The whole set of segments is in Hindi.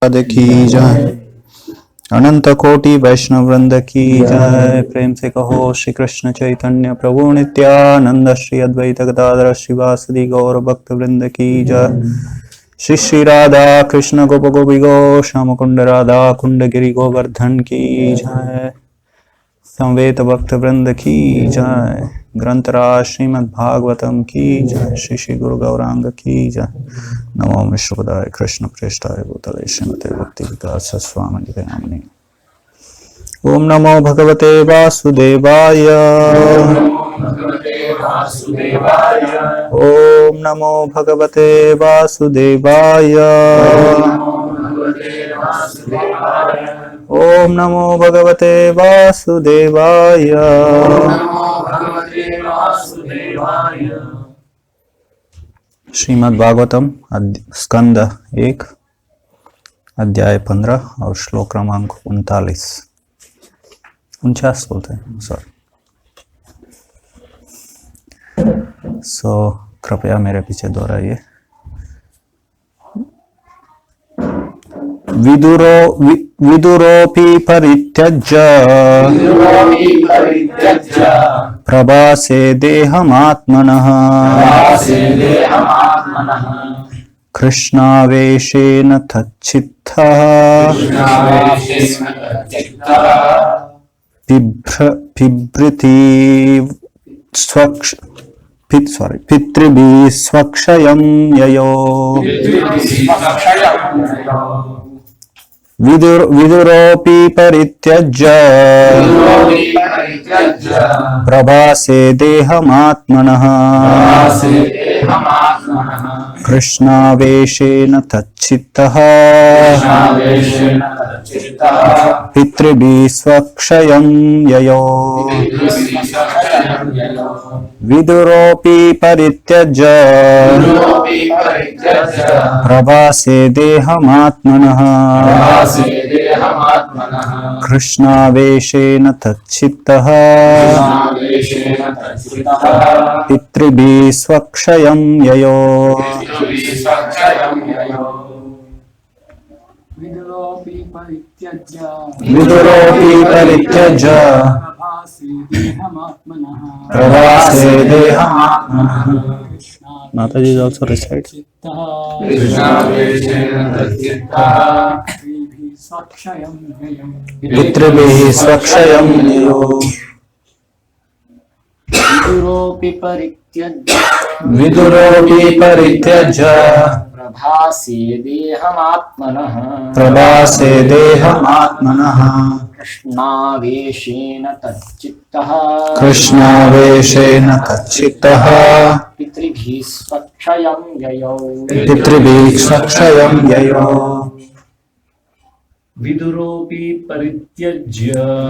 पद की जय। अनंत कोटि वैष्णव वृंद की जय। प्रेम से कहो श्री कृष्ण चैतन्य प्रभु नित्यानंद श्री अद्वैत गदाधर श्रीवासदि गौर भक्त वृंद की जय। श्री श्री राधा कृष्ण गोप गोपी गो श्याम कुंड राधा कुंड गिरि गोवर्धन की जय। संवेद भक्त वृंद की जय। ग्रंथराज श्रीमद् भागवतम की जय। श्री श्री गुरु गौरांग की जय। नमो विश्वपदाय कृष्ण प्रेष्ठाय भूतले श्रीमते भक्ति विकास स्वामी नामने। ओम नमो भगवते वासुदेवाय। ओम नमो भगवते वासुदेवाय। ओम नमो भगवते वासुदेवाय। श्रीमद् भागवतम स्कंद 1 अध्याय 15 और श्लोक क्रमांक 49 बोलते हैं सॉरी। कृपया मेरे पीछे दोहराइए। विदुरोऽपि परित्यज्य प्रभासे देहमात्मनः कृष्णावेशेन तच्चित्तः बिभ्रति पितृभिः स्वक्षयं ययो। विदुरोऽपि परित्यज्य प्रभासे देहमात्मनः कृष्णावेशेन तच्चित्तः पितृभिः स्वक्षयं ययो। विदुरोऽपि परित्यज्य प्रभासे देहमात्मनः कृष्णावेशेन तच्चित्तः पितृभिः स्वक्षयं ययो। विदुरोऽपि परित्यज्य प्रभासे देहमात्मनः। Mataji is also recite. पितृभिः स्वक्षयं ययो। विदुरोऽपि परित्यज्य प्रभासे देहमात्मनः कृष्णावेशेन तच्चित्तः पितृभिः स्वक्षयं ययो।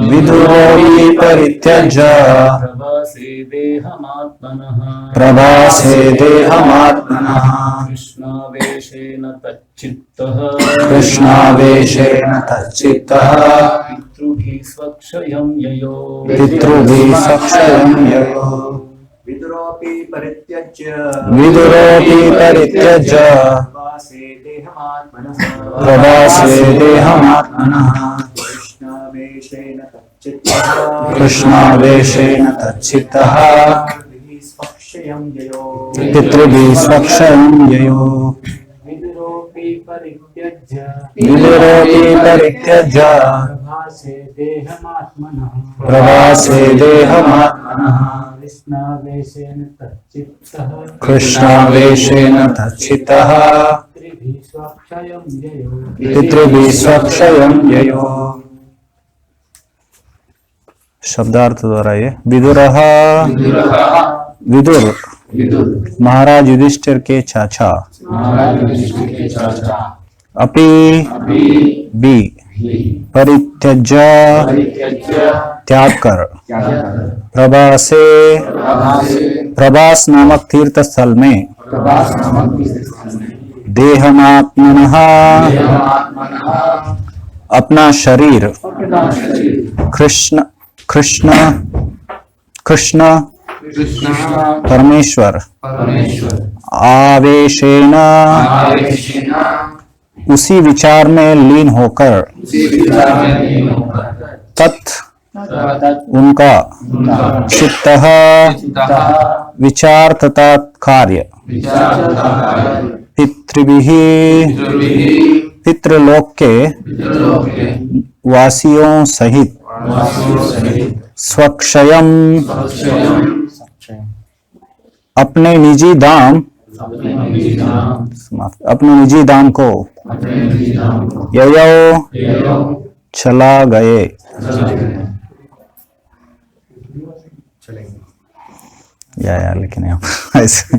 विदुरोऽपि परित्यज्य प्रभासे देहमात्मनः कृष्णावेशेन तच्चित्तः पितृभिः स्वक्षयं ययो। विदुरोऽपि परित्यज्य प्रभासे देहमात्मनः कृष्णावेशेन तच्चित्तः पितृभिः स्वक्षयं ययो। विदुरोऽपि परित्यज्य प्रभासे देहमात्मनः कृष्णावेशेन तच्चित्तः पितृभिः स्वक्षयं ययो। शब्दार्थ दोहराइए। विदुरः विदुर महाराज युधिष्ठिर के चाचा। अपि भी परित्यज्य त्याग कर प्रभास नामक तीर्थ स्थल में देहमात्मनः अपना शरीर कृष्ण परमेश्वर आवेशेन उसी विचार में लीन होकर तत् उनका चित्तः विचार तथा कार्य पितृभिः पितृलोक के वासियों सहित स्वक्षयम अपने निजी दाम को ययो चला गए। या लेकिन यहाँ ऐसे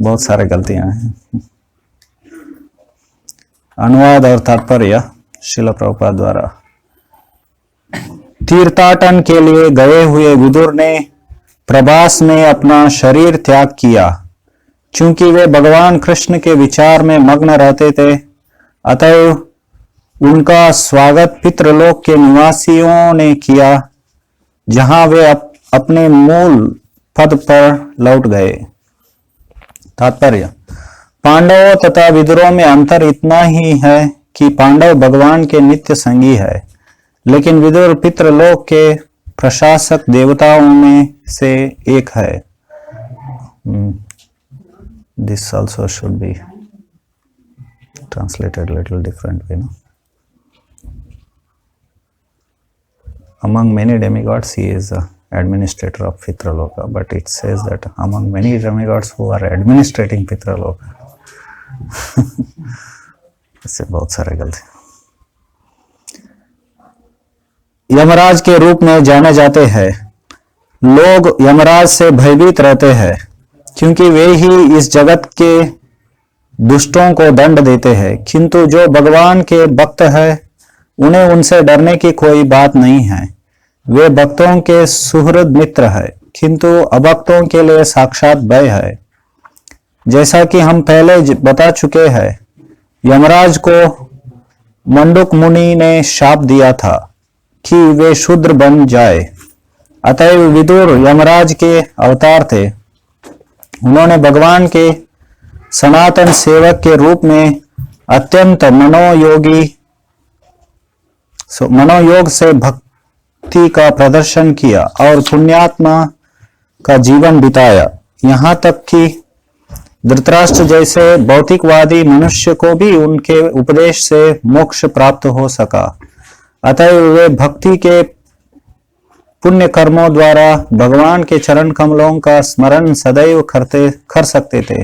बहुत सारे गलतियां हैं। अनुवाद और तात्पर्य श्रील प्रभुपाद द्वारा। तीर्थाटन के लिए गए हुए विदुर ने प्रभास में अपना शरीर त्याग किया। चूंकि वे भगवान कृष्ण के विचार में मग्न रहते थे, अतएव उनका स्वागत पितृलोक के निवासियों ने किया, जहां वे अपने मूल पद पर लौट गए। तात्पर्य। पांडवों तथा विदुरों में अंतर इतना ही है कि पांडव भगवान के नित्य संगी है, लेकिन विदुर पितृलोक के प्रशासक देवताओं में से एक है। This also should be translated a little differently, no? Among many demigods, he is the administrator of Pitraloka, but it says that among many demigods who are administrating Pitraloka. इससे बहुत सारे गलती। यमराज के रूप में जाने जाते हैं। लोग यमराज से भयभीत रहते हैं, क्योंकि वे ही इस जगत के दुष्टों को दंड देते हैं, किंतु जो भगवान के भक्त है उन्हें उनसे डरने की कोई बात नहीं है। वे भक्तों के सुहृद मित्र है, किंतु अभक्तों के लिए साक्षात भय है। जैसा कि हम पहले बता चुके हैं, यमराज को मंडुक मुनि ने शाप दिया था कि वे शूद्र बन जाए। अतएव विदुर यमराज के अवतार थे। उन्होंने भगवान के सनातन सेवक के रूप में अत्यंत मनोयोग से भक्ति का प्रदर्शन किया और पुण्यात्मा का जीवन बिताया। यहाँ तक कि धृतराष्ट्र जैसे भौतिकवादी मनुष्य को भी उनके उपदेश से मोक्ष प्राप्त हो सका। अतः वे भक्ति के पुण्य कर्मों द्वारा भगवान के चरण कमलों का स्मरण सदैव कर सकते थे,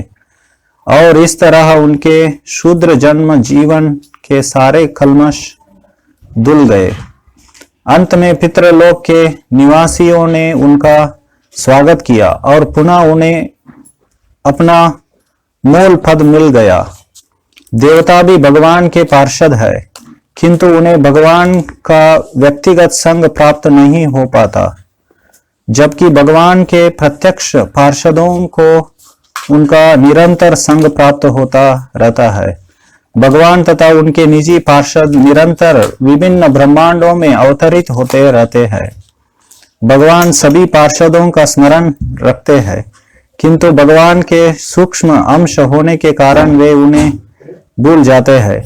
और इस तरह उनके शूद्र जन्म जीवन के सारे कल्मश धुल गए। अंत में पितृलोक के निवासियों ने उनका स्वागत किया और पुनः उन्हें अपना मूल पद मिल गया। देवता भी भगवान के पार्षद है, किंतु उन्हें भगवान का व्यक्तिगत संग प्राप्त नहीं हो पाता, जबकि भगवान के प्रत्यक्ष पार्षदों को उनका निरंतर संग प्राप्त होता रहता है। भगवान तथा उनके निजी पार्षद निरंतर विभिन्न ब्रह्मांडों में अवतरित होते रहते हैं। भगवान सभी पार्षदों का स्मरण रखते हैं, किंतु भगवान के सूक्ष्म अंश होने के कारण वे उन्हें भूल जाते हैं।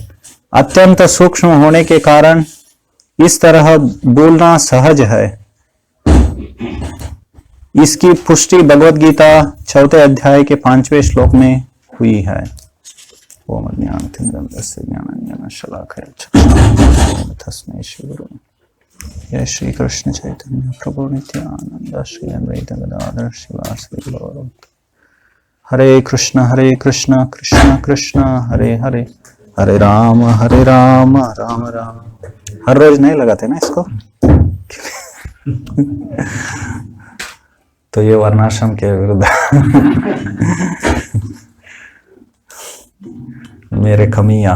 अत्यंत सूक्ष्म होने के कारण इस तरह भूलना सहज है। इसकी पुष्टि भगवद गीता 4 अध्याय के 5वें श्लोक में हुई है। ओम ज्ञानतिमिरन्धस्य ज्ञानाञ्जनशलाकया तस्मै श्री गुरु जय श्री कृष्ण चैतन्य प्रभु नित्यानंद श्री अद्वैत गदाधर शिवासादि गौर। हरे कृष्ण कृष्ण कृष्ण हरे हरे, हरे राम राम राम। हर रोज नहीं लगाते ना इसको तो ये वर्णाश्रम के विरुद्ध मेरे खमिया।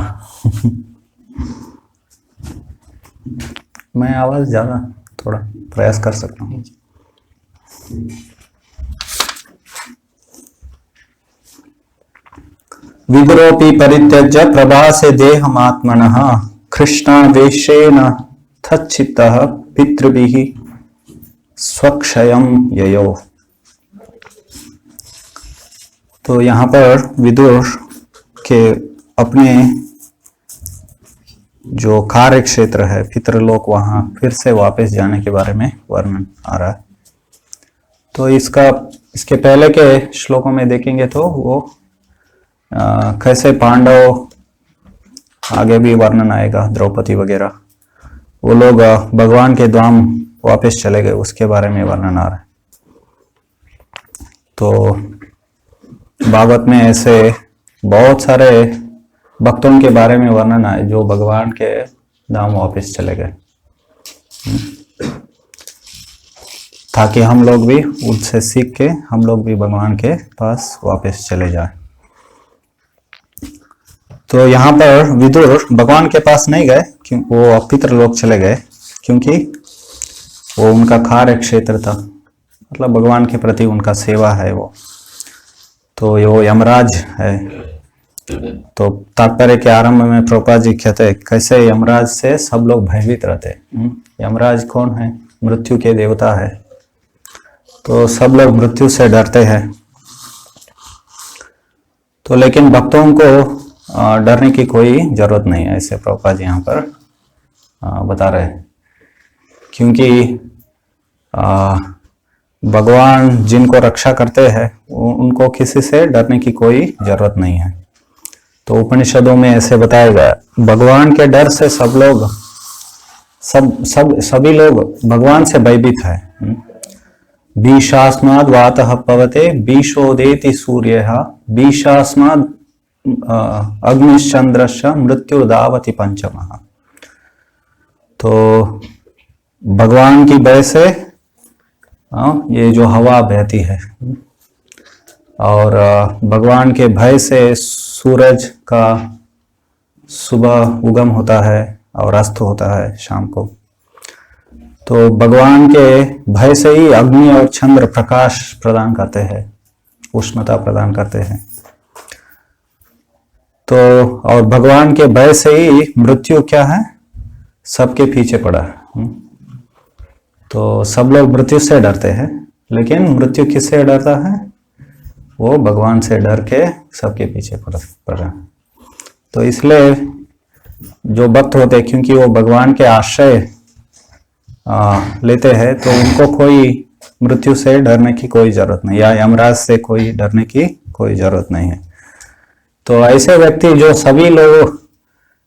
मैं आवाज ज्यादा थोड़ा प्रयास कर सकता हूँ। विदुरोपि परित्यज्य प्रभासे देहमात्मनः कृष्णावेशेन तच्चित्तः पितृभिः स्वक्षयं ययो। तो यहाँ पर विदुर के अपने जो कार्य क्षेत्र है पितृलोक, वहां फिर से वापस जाने के बारे में वर्णन आ रहा है। तो इसके पहले के श्लोकों में देखेंगे तो वो कैसे पांडव, आगे भी वर्णन आएगा, द्रौपदी वगैरह, वो लोग भगवान के धाम वापस चले गए, उसके बारे में वर्णन आ रहा है। तो भागवत में ऐसे बहुत सारे भक्तों के बारे में वर्णन आए जो भगवान के धाम वापस चले गए, ताकि हम लोग भी उनसे सीख के हम लोग भी भगवान के पास वापस चले जाए। तो यहाँ पर विदुर भगवान के पास नहीं गए, क्योंकि वो पितृलोक चले गए, क्योंकि वो उनका कार्य क्षेत्र था, मतलब भगवान के प्रति उनका सेवा है वो। तो वो यमराज है। तो तात्पर्य के आरंभ में प्रभुपाद जी कहते हैं कैसे यमराज से सब लोग भयभीत रहते हैं। यमराज कौन है? मृत्यु के देवता है। तो सब लोग मृत्यु से डरते हैं। तो लेकिन भक्तों को डरने की कोई जरूरत नहीं है, ऐसे प्रभुपाद जी यहाँ पर बता रहे हैं, क्योंकि भगवान जिनको रक्षा करते हैं उनको किसी से डरने की कोई जरूरत नहीं है। तो उपनिषदों में ऐसे बताया गया, भगवान के डर से सभी लोग भगवान से भयभीत है। बीशास्माद वातः पवते बीशोदेति सूर्यः बीशास्माद अग्निश्चंद्रश्च मृत्युर्धावति पंचमः। तो भगवान की भय से ये जो हवा बहती है, और भगवान के भय से सूरज का सुबह उगम होता है और अस्त होता है शाम को। तो भगवान के भय से ही अग्नि और चंद्र प्रकाश प्रदान करते हैं, उष्णता प्रदान करते हैं। तो और भगवान के भय से ही मृत्यु क्या है, सबके पीछे पड़ा है। तो सब लोग मृत्यु से डरते हैं, लेकिन मृत्यु किससे डरता है? वो भगवान से डर के सबके पीछे पड़ा। तो इसलिए जो भक्त होते हैं, क्योंकि वो भगवान के आश्रय लेते हैं, तो उनको कोई मृत्यु से डरने की कोई जरूरत नहीं, या यमराज से कोई डरने की कोई जरूरत नहीं है। तो ऐसे व्यक्ति जो सभी लोग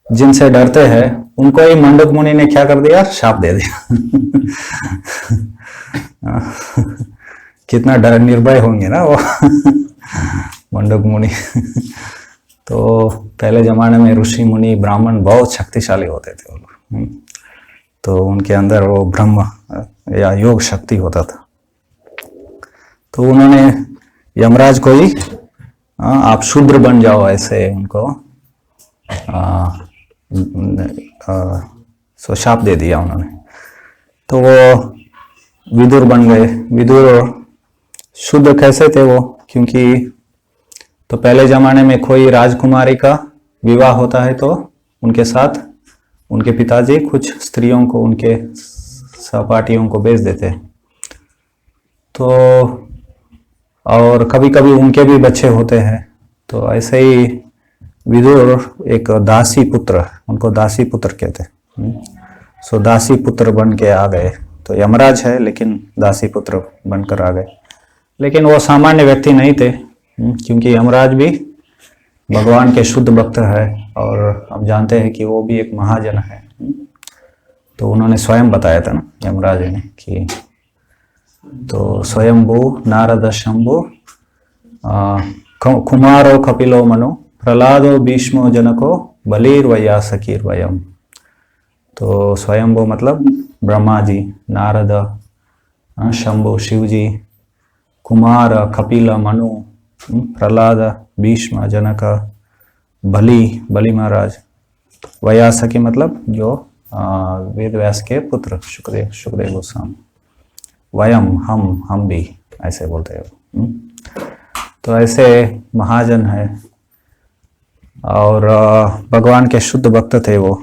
जिनसे डरते हैं, उनको ही मंडक मुनि ने क्या कर दिया? शाप दे दिया। कितना डर निर्भय होंगे ना वो मंडक मुनि। तो पहले जमाने में ऋषि मुनि ब्राह्मण बहुत शक्तिशाली होते थे वो लोग। तो उनके अंदर वो ब्रह्म या योग शक्ति होता था। तो उन्होंने यमराज को ही आप शूद्र बन जाओ, ऐसे उनको सो शाप दे दिया उन्होंने। तो वो विदुर बन गए। विदुर शूद्र कैसे थे वो? क्योंकि तो पहले जमाने में कोई राजकुमारी का विवाह होता है तो उनके साथ उनके पिताजी कुछ स्त्रियों को, उनके सहपाठियों को भेज देते। तो और कभी कभी उनके भी बच्चे होते हैं। तो ऐसे ही विदुर एक दासी पुत्र, उनको दासी पुत्र कहते हैं। सो दासी पुत्र बन के आ गए। तो यमराज है लेकिन दासी पुत्र बनकर आ गए। लेकिन वो सामान्य व्यक्ति नहीं थे, क्योंकि यमराज भी भगवान के शुद्ध भक्त है, और हम जानते हैं कि वो भी एक महाजन है। तो उन्होंने स्वयं बताया था ना यमराज ने कि तो स्वयंभू नारद शंभु कुमारो कपिलो मनु प्रहलादो भीष्मो जनको बलिर्वयासकीर वयम। तो स्वयंभू मतलब ब्रह्मा जी, नारद, शंभु शिव जी, कुमार कपिल मनु, प्रहलाद, भीष्म, जनक, बलि महाराज, वयासकी मतलब जो वेद व्यास के पुत्र शुकदेव गोस्वामी, वयम हम भी ऐसे बोलते हैं। तो ऐसे महाजन है और भगवान के शुद्ध भक्त थे वो।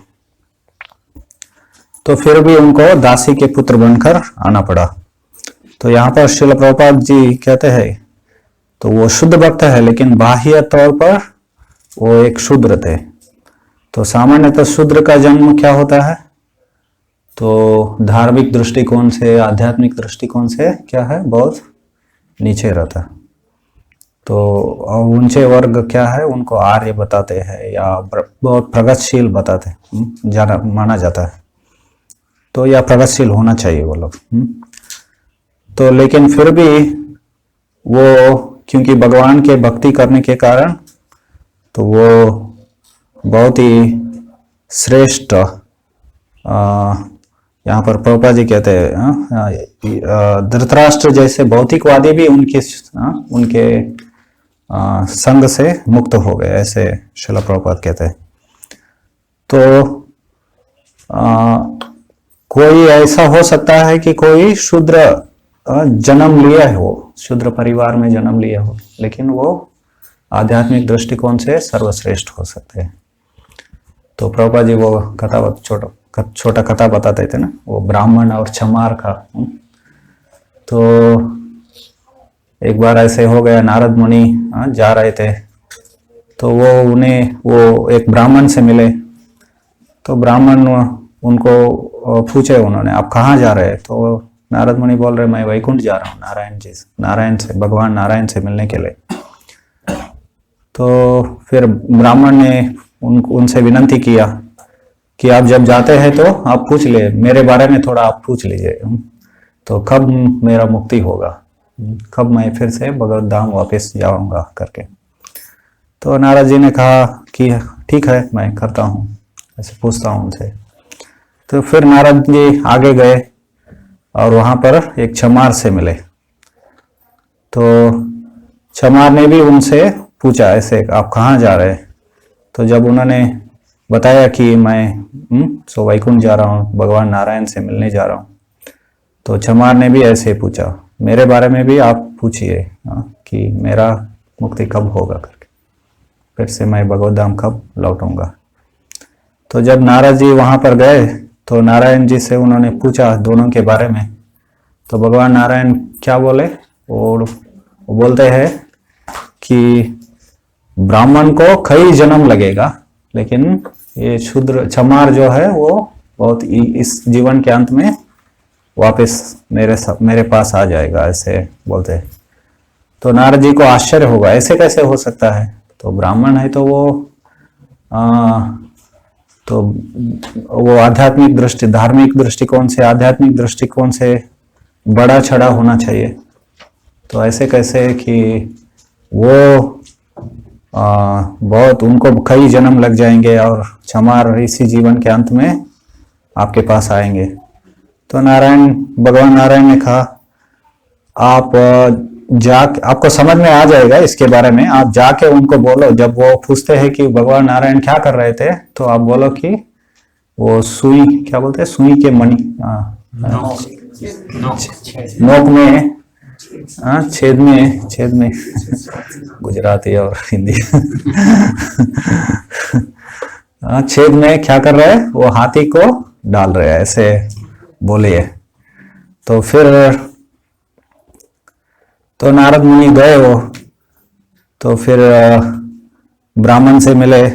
तो फिर भी उनको दासी के पुत्र बनकर आना पड़ा। तो यहाँ पर श्रील प्रभुपाद जी कहते हैं, तो वो शुद्ध भक्त है लेकिन बाह्य तौर पर वो एक शूद्र थे। तो सामान्यतः शूद्र का जन्म क्या होता है? तो धार्मिक दृष्टिकोण से, आध्यात्मिक दृष्टिकोण से क्या है? बहुत नीचे रहता है। तो ऊंचे वर्ग क्या है? उनको आर्य बताते हैं या बहुत प्रगतिशील बताते हैं, जाना माना जाता है। तो या प्रगतिशील होना चाहिए वो लोग। तो लेकिन फिर भी वो क्योंकि भगवान के भक्ति करने के कारण तो वो बहुत ही श्रेष्ठ, यहाँ पर प्रभुपाद जी कहते हैं धृतराष्ट्र जैसे भौतिकवादी भी उनके संग से मुक्त हो गए, ऐसे श्रील प्रभुपाद कहते हैं। तो कोई ऐसा हो सकता है कि कोई शूद्र जन्म लिया हो, शूद्र परिवार में जन्म लिया हो, लेकिन वो आध्यात्मिक दृष्टिकोण से सर्वश्रेष्ठ हो सकते हैं। तो प्रभुपाद जी वो कथा छोटा कथा बताते थे ना, वो ब्राह्मण और चमार का। तो एक बार ऐसे हो गया, नारद मुनि जा रहे थे, तो वो एक ब्राह्मण से मिले। तो ब्राह्मण उनको पूछे उन्होंने, आप कहाँ जा रहे हैं? तो नारद मुनि बोल रहे, मैं वैकुंठ जा रहा हूँ, नारायण से, भगवान नारायण से मिलने के लिए। तो फिर ब्राह्मण ने उनसे विनंती किया कि आप जब जाते हैं तो आप पूछ ले, मेरे बारे में थोड़ा आप पूछ लीजिए, तो कब मेरा मुक्ति होगा, कब मैं फिर से भगवत धाम वापस जाऊंगा करके। तो नारद जी ने कहा कि ठीक है, मैं करता हूँ, ऐसे पूछता हूँ उनसे। तो फिर नारद जी आगे गए और वहां पर एक चमार से मिले। तो चमार ने भी उनसे पूछा ऐसे, आप कहाँ जा रहे हैं? तो जब उन्होंने बताया कि मैं वैकुंठ जा रहा हूँ, भगवान नारायण से मिलने जा रहा हूँ, तो चमार ने भी ऐसे पूछा, मेरे बारे में भी आप पूछिए कि मेरा मुक्ति कब होगा करके, फिर से मैं भगवत धाम कब लौटूंगा। तो जब नारद जी वहां पर गए तो नारायण जी से उन्होंने पूछा दोनों के बारे में। तो भगवान नारायण क्या बोले? और वो बोलते हैं कि ब्राह्मण को कई जन्म लगेगा, लेकिन ये शूद्र चमार जो है वो बहुत इस जीवन के अंत में वापस मेरे पास आ जाएगा, ऐसे बोलते हैं। तो नारद जी को आश्चर्य होगा, ऐसे कैसे हो सकता है? तो ब्राह्मण है तो वो आध्यात्मिक दृष्टि, धार्मिक दृष्टिकोण से, आध्यात्मिक दृष्टिकोण से बड़ा छड़ा होना चाहिए। तो ऐसे कैसे कि वो बहुत, उनको कई जन्म लग जाएंगे और चमार इसी जीवन के अंत में आपके पास आएंगे। तो भगवान नारायण ने कहा, आपको समझ में आ जाएगा इसके बारे में, आप जाके उनको बोलो। जब वो पूछते हैं कि भगवान नारायण क्या कर रहे थे, तो आप बोलो कि वो सुई, क्या बोलते हैं, सुई के मणि, नोक में, छेद में गुजराती और हिंदी छेद में क्या कर रहे हैं? वो हाथी को डाल रहे हैं, ऐसे बोलिए। तो फिर तो नारद मुनि गए वो, तो फिर ब्राह्मण से मिले।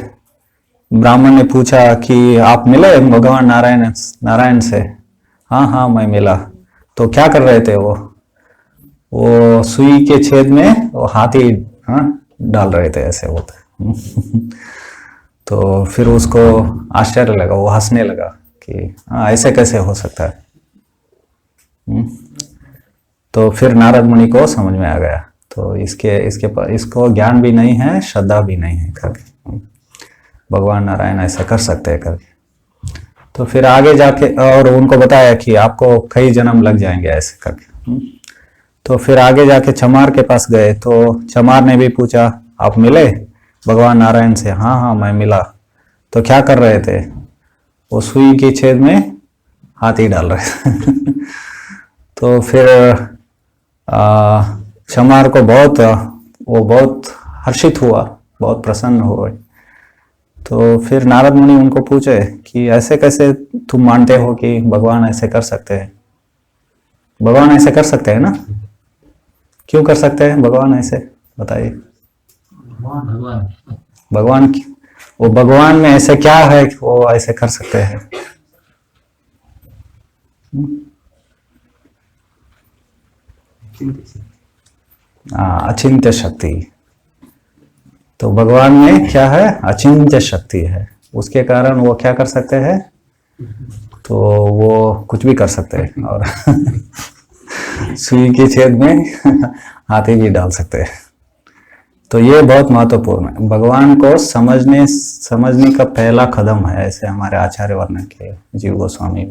ब्राह्मण ने पूछा कि आप मिले भगवान नारायण से? हाँ मैं मिला। तो क्या कर रहे थे वो सुई के छेद में वो हाथी डाल रहे थे, ऐसे होता तो फिर उसको आश्चर्य लगा, वो हंसने लगा कि ऐसे कैसे हो सकता है। तो फिर नारद मुनि को समझ में आ गया। तो इसको ज्ञान भी नहीं है, श्रद्धा भी नहीं है करके, भगवान नारायण ऐसा कर सकते हैं करके। तो फिर आगे जाके और उनको बताया कि आपको कई जन्म लग जाएंगे ऐसे करके। तो फिर आगे जाके चमार के पास गए। तो चमार ने भी पूछा, आप मिले भगवान नारायण से? हाँ मैं मिला। तो क्या कर रहे थे? वो सुई के छेद में हाथी डाल रहे थे तो फिर चमार को बहुत हर्षित हुआ, बहुत प्रसन्न हुए। तो फिर नारद मुनि उनको पूछे कि ऐसे कैसे तुम मानते हो कि भगवान ऐसे कर सकते हैं? भगवान ऐसे कर सकते हैं ना? क्यों कर सकते हैं भगवान ऐसे, बताइए। भगवान वो भगवान में ऐसे क्या है कि वो ऐसे कर सकते हैं? अचिंत्य शक्ति। तो भगवान में क्या है? अचिंत्य शक्ति है। उसके कारण वो क्या कर सकते हैं? तो वो कुछ भी कर सकते हैं और सुई की छेद में हाथी भी डाल सकते हैं। तो ये बहुत महत्वपूर्ण है। भगवान को समझने का पहला कदम है, ऐसे हमारे आचार्य वर्ण के जीव गोस्वामी,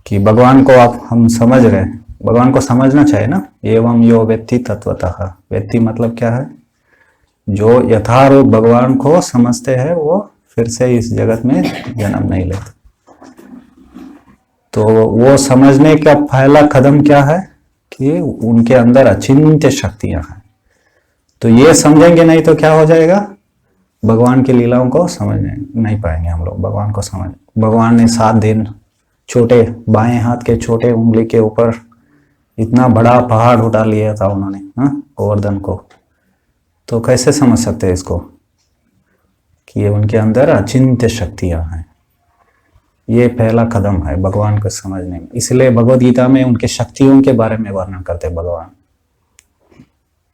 कि भगवान को आप हम समझ रहे हैं। भगवान को समझना चाहिए ना। एवं यो वेत्ति तत्वतः। वेत्ति मतलब क्या है? जो यथारूप भगवान को समझते हैं वो फिर से इस जगत में जन्म नहीं लेते। तो वो समझने का पहला कदम क्या है? कि उनके अंदर अचिंत्य शक्तियां हैं। तो ये समझेंगे नहीं तो क्या हो जाएगा? भगवान की लीलाओं को समझ नहीं पाएंगे हम लोग। भगवान को समझ, भगवान ने 7 दिन छोटे बाएं हाथ के छोटे उंगली के ऊपर इतना बड़ा पहाड़ उठा लिया था उन्होंने, गोवर्धन को। तो कैसे समझ सकते हैं इसको कि ये उनके अंदर अचिंत्य शक्तियां हैं? ये पहला कदम है भगवान को समझने में। इसलिए भगवद गीता में उनके शक्तियों के बारे में वर्णन करते हैं भगवान।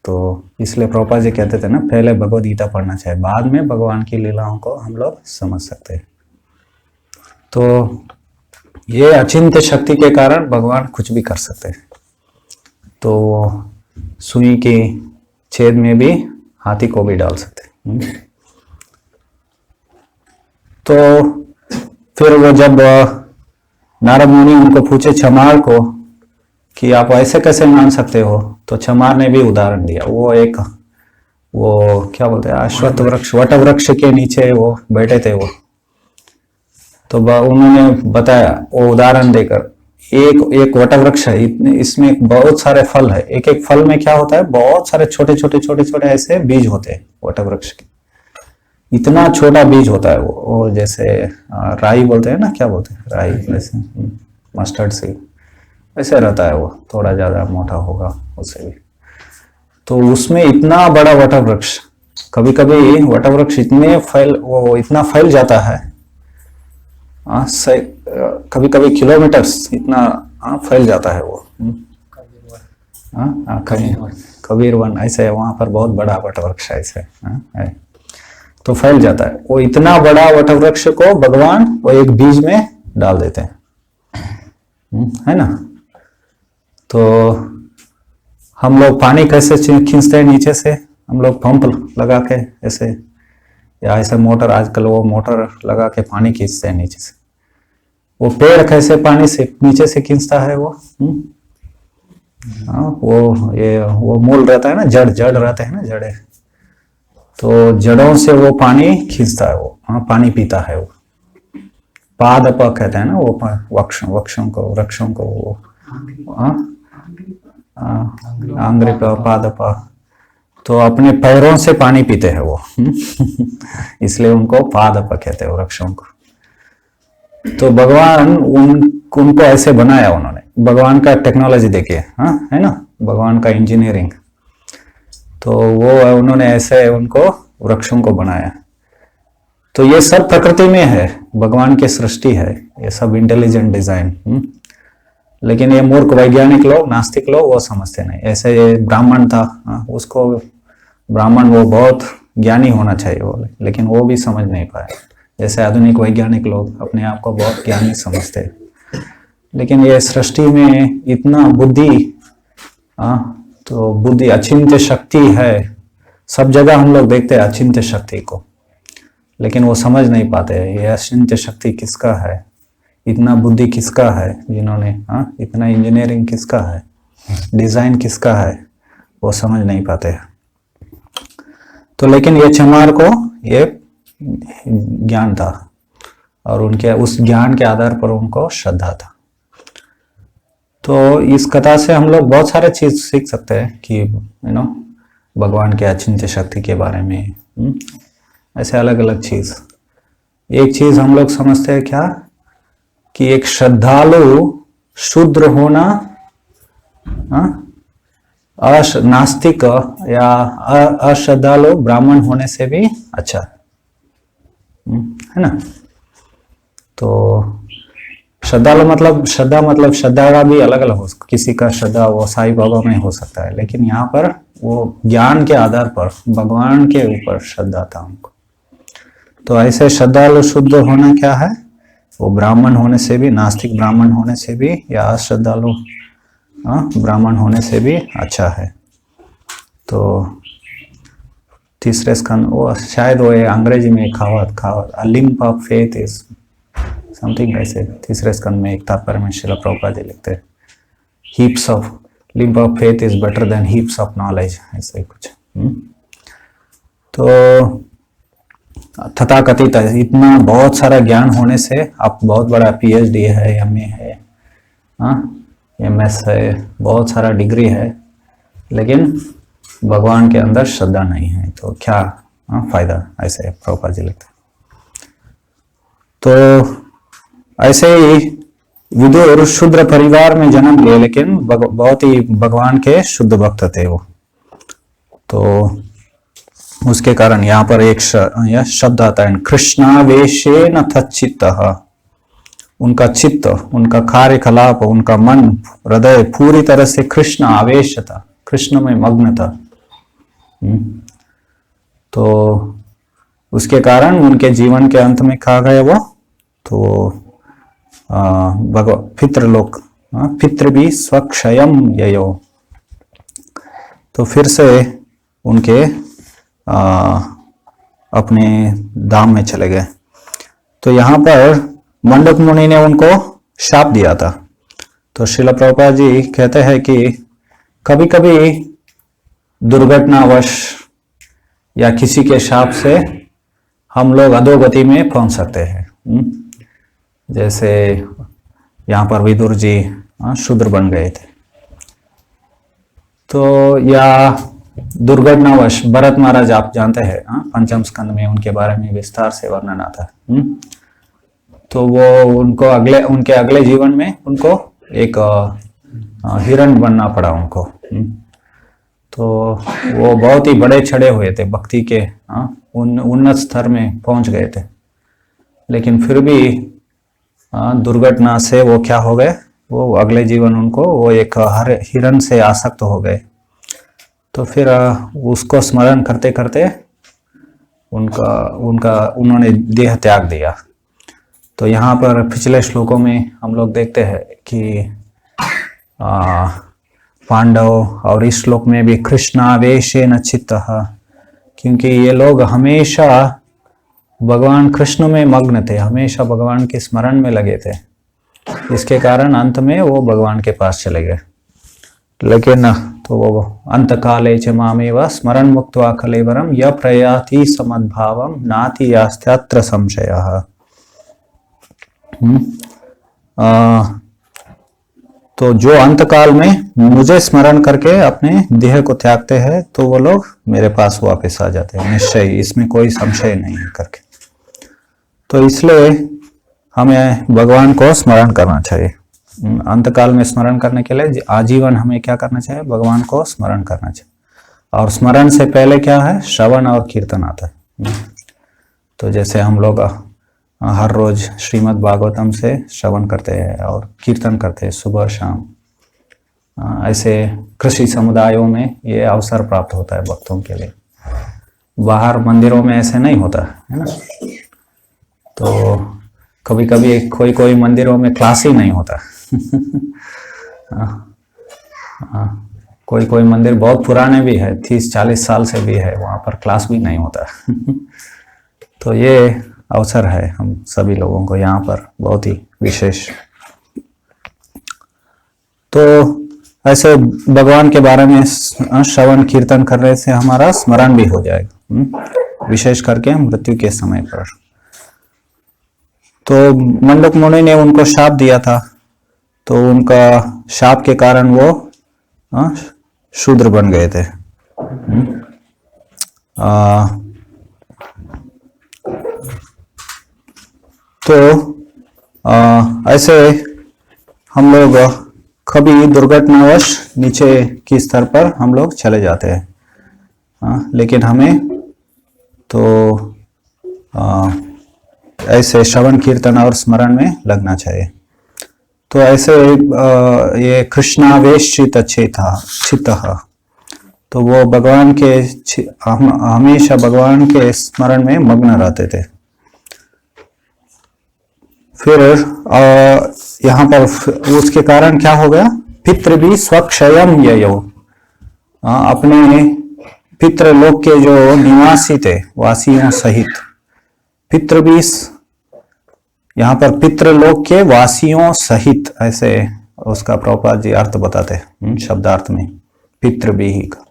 तो इसलिए प्रभुपाद जी कहते थे ना, पहले भगवद गीता पढ़ना चाहिए, बाद में भगवान की लीलाओं को हम लोग समझ सकते हैं। तो ये अचिंत्य शक्ति के कारण भगवान कुछ भी कर सकते हैं। तो सुई के छेद में भी हाथी को भी डाल सकते हैं। तो फिर वो जब नारद मुनि उनको पूछे छमार को कि आप ऐसे कैसे मान सकते हो, तो छमार ने भी उदाहरण दिया। वो क्या बोलते हैं, अश्वत्थ वृक्ष, वट वृक्ष के नीचे वो बैठे थे वो। तो उन्होंने बताया वो उदाहरण देकर, एक वट वृक्ष है, इसमें बहुत सारे फल है। एक एक फल में क्या होता है? बहुत सारे छोटे छोटे ऐसे बीज होते हैं वट वृक्ष के। इतना छोटा बीज होता है वो जैसे राई बोलते हैं ना, क्या बोलते हैं, राई जैसे मस्टर्ड सीड ऐसे रहता है। वो थोड़ा ज्यादा मोटा होगा उससे भी। तो उसमें इतना बड़ा वट वृक्ष, कभी कभी वट वृक्ष इतना फैल जाता है, कभी कभी किलोमीटर्स इतना फैल जाता है वो। कबीर वन ऐसे वहां पर बहुत बड़ा वट वृक्ष ऐसे है। तो फैल जाता है वो। इतना बड़ा वट वृक्ष को भगवान वो एक बीज में डाल देते हैं, है ना। तो हम लोग पानी कैसे खींचते हैं नीचे से? हम लोग पंप लगा के ऐसे, या ऐसे मोटर, आजकल वो मोटर लगा के पानी खींचते हैं नीचे से। वो पेड़ कैसे पानी से नीचे से खींचता है वो? वो मूल रहता है ना, जड़ रहते हैं ना, जड़े। तो जड़ों से वो पानी खींचता है वो, पानी पीता है वो। पादप कहते हैं ना वो वृक्षों को वो आंग्रिक पादप। तो अपने पैरों से पानी पीते हैं वो इसलिए उनको पादप कहते हैं वृक्षों को। तो भगवान उनको ऐसे बनाया उन्होंने। भगवान का टेक्नोलॉजी देखिए, है ना, भगवान का इंजीनियरिंग। तो वो उन्होंने ऐसे उनको वृक्षों को बनाया। तो ये सब प्रकृति में है, भगवान की सृष्टि है, ये सब इंटेलिजेंट डिजाइन। लेकिन ये मूर्ख वैज्ञानिक लोग, नास्तिक लोग वो समझते नहीं। ऐसे ये ब्राह्मण था, उसको ब्राह्मण वो बहुत ज्ञानी होना चाहिए बोले, लेकिन वो भी समझ नहीं पाए। जैसे आधुनिक वैज्ञानिक लोग अपने आप को बहुत ज्ञानी समझते हैं, लेकिन ये सृष्टि में इतना बुद्धि, तो बुद्धि अचिंत्य शक्ति है। सब जगह हम लोग देखते हैं अचिंत्य शक्ति को, लेकिन वो समझ नहीं पाते ये अचिंत्य शक्ति किसका है, इतना बुद्धि किसका है, जिन्होंने इतना इंजीनियरिंग किसका है, डिजाइन किसका है, वो समझ नहीं पाते। तो लेकिन ये चमार को ये ज्ञान था और उनके उस ज्ञान के आधार पर उनको श्रद्धा था। तो इस कथा से हम लोग बहुत सारे चीज सीख सकते हैं कि भगवान के अचिंत्य शक्ति के बारे में। ऐसे अलग अलग चीज। एक चीज हम लोग समझते हैं क्या, कि एक श्रद्धालु शूद्र होना नास्तिक या अश्रद्धालु ब्राह्मण होने से भी अच्छा है। है ना। तो श्रद्धालु मतलब श्रद्धा का भी अलग अलग हो, किसी का श्रद्धा वो साईं बाबा में हो सकता है, लेकिन यहाँ पर वो ज्ञान के आधार पर भगवान के ऊपर श्रद्धा था उनको। तो ऐसे श्रद्धालु शुद्ध होना क्या है, वो ब्राह्मण होने से भी, नास्तिक ब्राह्मण होने से भी, या अश्रद्धालु ब्राह्मण होने से भी अच्छा है। तो तीसरे स्कंद, वो शायद वो अंग्रेजी में कहावत a leap of faith is something ऐसे, तीसरे स्कंद में एक तात्पर्य में श्रील प्रभुपाद जी लिखते हैं, heaps of limp of faith is better than heaps of knowledge, ऐसा ही कुछ। तो तथाकथित इतना बहुत सारा ज्ञान होने से, आप बहुत बड़ा पीएचडी है, एमए है, एमएस है, बहुत सारा डिग्री है, लेकिन भगवान के अंदर श्रद्धा नहीं है, तो क्या फायदा, ऐसे प्रभुपाद जी लिखते हैं। तो ऐसे ही विदुर शूद्र परिवार में जन्म लिए, लेकिन बहुत ही भगवान के शुद्ध भक्त थे वो। तो उसके कारण यहाँ पर एक शब्द आता है, कृष्णावेशेन तच्चित्तः, उनका चित्त, उनका कार्यकलाप, उनका मन, हृदय पूरी तरह से कृष्ण आवेश था, कृष्ण में मग्न था। तो उसके कारण उनके जीवन के अंत में कहा गया वो, तो पितृलोक, पितृ भी स्वक्षयम ययो, तो फिर से उनके अपने धाम में चले गए। तो यहाँ पर मंडक मुनि ने उनको शाप दिया था। तो श्रील प्रभुपाद जी कहते हैं कि कभी कभी दुर्घटनावश या किसी के शाप से हम लोग अधोगति में पहुंच सकते हैं। जैसे यहाँ पर विदुर जी शूद्र बन गए थे, तो या दुर्घटनावश भरत महाराज, आप जानते हैं, पंचम स्कंद में उनके बारे में विस्तार से वर्णन आता है। तो वो उनके अगले जीवन में उनको एक हिरण बनना पड़ा उनको। तो वो बहुत ही बड़े चढ़े हुए थे, भक्ति के उन्नत स्तर में पहुंच गए थे, लेकिन फिर भी दुर्घटना से वो क्या हो गए, वो अगले जीवन उनको वो एक हिरण से आसक्त हो गए। तो फिर उसको स्मरण करते करते उन्होंने देह त्याग दिया। तो यहाँ पर पिछले श्लोकों में हम लोग देखते हैं कि पांडव, और इस श्लोक में भी कृष्णावेशेन चित्तः, क्योंकि ये लोग हमेशा भगवान कृष्ण में मग्न थे, हमेशा भगवान के स्मरण में लगे थे। इसके कारण अंत में वो भगवान के पास चले गए। लेकिन तो वो अंत काले च मामेव स्मरण मुक्त्वा कलेवरम य प्रयाति समद्भावम नाति यास्त्यत्र संशयः। तो जो अंत काल में मुझे स्मरण करके अपने देह को त्यागते हैं, तो वो लोग मेरे पास वापस आ जाते हैं निश्चय, इसमें कोई संशय नहीं है करके। तो इसलिए हमें भगवान को स्मरण करना चाहिए। अंत काल में स्मरण करने के लिए आजीवन हमें क्या करना चाहिए, भगवान को स्मरण करना चाहिए। और स्मरण से पहले क्या है, श्रवण और कीर्तन आता है। तो जैसे हम लोग हर रोज श्रीमद् भागवतम से श्रवण करते हैं और कीर्तन करते हैं सुबह शाम, ऐसे कृषि समुदायों में ये अवसर प्राप्त होता है भक्तों के लिए। बाहर मंदिरों में ऐसे नहीं होता है ना। तो कभी कभी कोई मंदिरों में क्लास ही नहीं होता। कोई मंदिर बहुत पुराने भी है, 30-40 साल से भी है, वहाँ पर क्लास भी नहीं होता। तो ये अवसर है हम सभी लोगों को यहाँ पर बहुत ही विशेष। तो ऐसे भगवान के बारे में श्रवण कीर्तन करने से हमारा स्मरण भी हो जाएगा, विशेष करके मृत्यु के समय पर। तो मंडक मुनि ने उनको शाप दिया था, तो उनका शाप के कारण वो शूद्र बन गए थे। तो ऐसे हम लोग कभी दुर्घटनावश नीचे की स्तर पर हम लोग चले जाते हैं, लेकिन हमें तो ऐसे श्रवण कीर्तन और स्मरण में लगना चाहिए। तो ऐसे ये कृष्णावेशित चित्तः, तो वो भगवान के हमेशा भगवान के स्मरण में मग्न रहते थे। फिर यहाँ पर उसके कारण क्या हो गया, पितृभि स्वक्षयम ययो, अपने पितृलोक के जो निवासी थे वासियों सहित, पितृभि यहाँ पर पितृलोक के वासियों सहित, ऐसे उसका प्रभुपाद जी अर्थ बताते हैं शब्दार्थ में पितृभि का।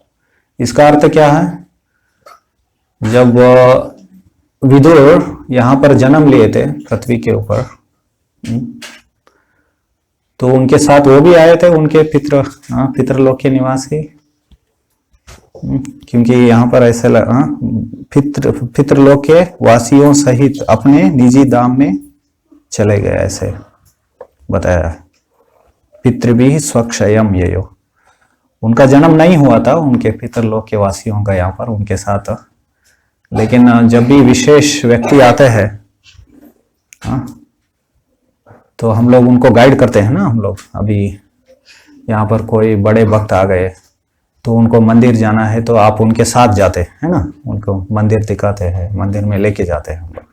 इसका अर्थ क्या है, जब विदुर यहाँ पर जन्म लिए थे पृथ्वी के ऊपर, तो उनके साथ वो भी आए थे, उनके पितृलोक के निवासी, क्योंकि यहाँ पर ऐसे पितृलोक के वासियों सहित अपने निजी धाम में चले गए, ऐसे बताया। पितृभि स्वक्षयम ययो, उनका जन्म नहीं हुआ था उनके पितृलोक के वासियों का यहाँ पर उनके साथ, लेकिन जब भी विशेष व्यक्ति आते हैं तो हम लोग उनको गाइड करते हैं ना। हम लोग अभी यहाँ पर कोई बड़े भक्त आ गए तो उनको मंदिर जाना है तो आप उनके साथ जाते हैं ना, उनको मंदिर दिखाते हैं, मंदिर में लेके जाते हैं हम लोग।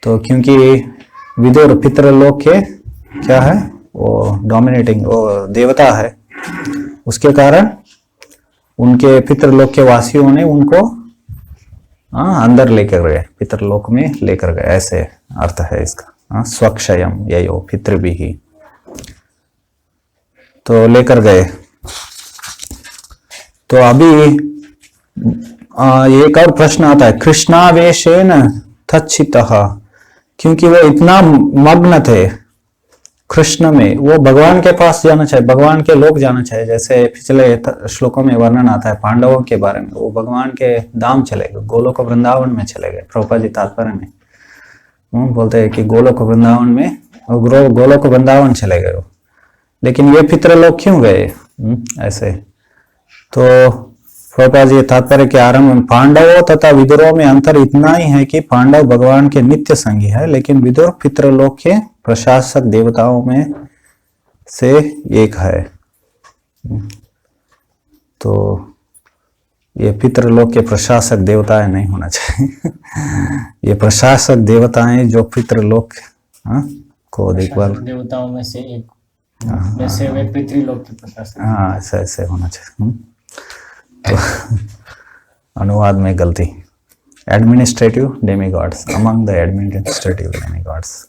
तो क्योंकि विदुर पितृलोक के क्या है, वो डोमिनेटिंग वो देवता है, उसके कारण उनके पितृलोक के वासियों ने उनको अंदर लेकर गए, पितृलोक में लेकर गए, ऐसे अर्थ है इसका। स्वक्षयम ययो पितृभि ही, तो लेकर गए। तो अभी एक और प्रश्न आता है, कृष्णावेशेन तच्चितः, क्योंकि वो इतना मग्न थे कृष्ण में, वो भगवान के पास जाना चाहिए, भगवान के लोग जाना चाहिए। जैसे पिछले श्लोकों में वर्णन आता है पांडवों के बारे में, वो भगवान के धाम चले गए, गोलोक वृंदावन में चले गए। प्रभुपाद जी तात्पर्य में बोलते हैं कि गोलोक वृंदावन में, गोलोक वृंदावन चले गए। लेकिन ये पितृलोक क्यों गए ऐसे? तो प्रभुपाद जी तात्पर्य के आरंभ में, पांडवों तथा विदुरों में अंतर इतना ही है कि पांडव भगवान के नित्य संगी है, लेकिन विदुर पितृलोक के प्रशासक देवताओं में से एक है। तो ये पितृलोक के प्रशासक देवताएं नहीं होना चाहिए। ये प्रशासक देवताएं जो पितृलोक को देखभाल, देवताओं में से एक, जैसे वे पितृलोक के प्रशासक। हाँ, ऐसे ऐसे होना चाहिए। तो अनुवाद में गलती, administrative demigods, among the administrative demigods.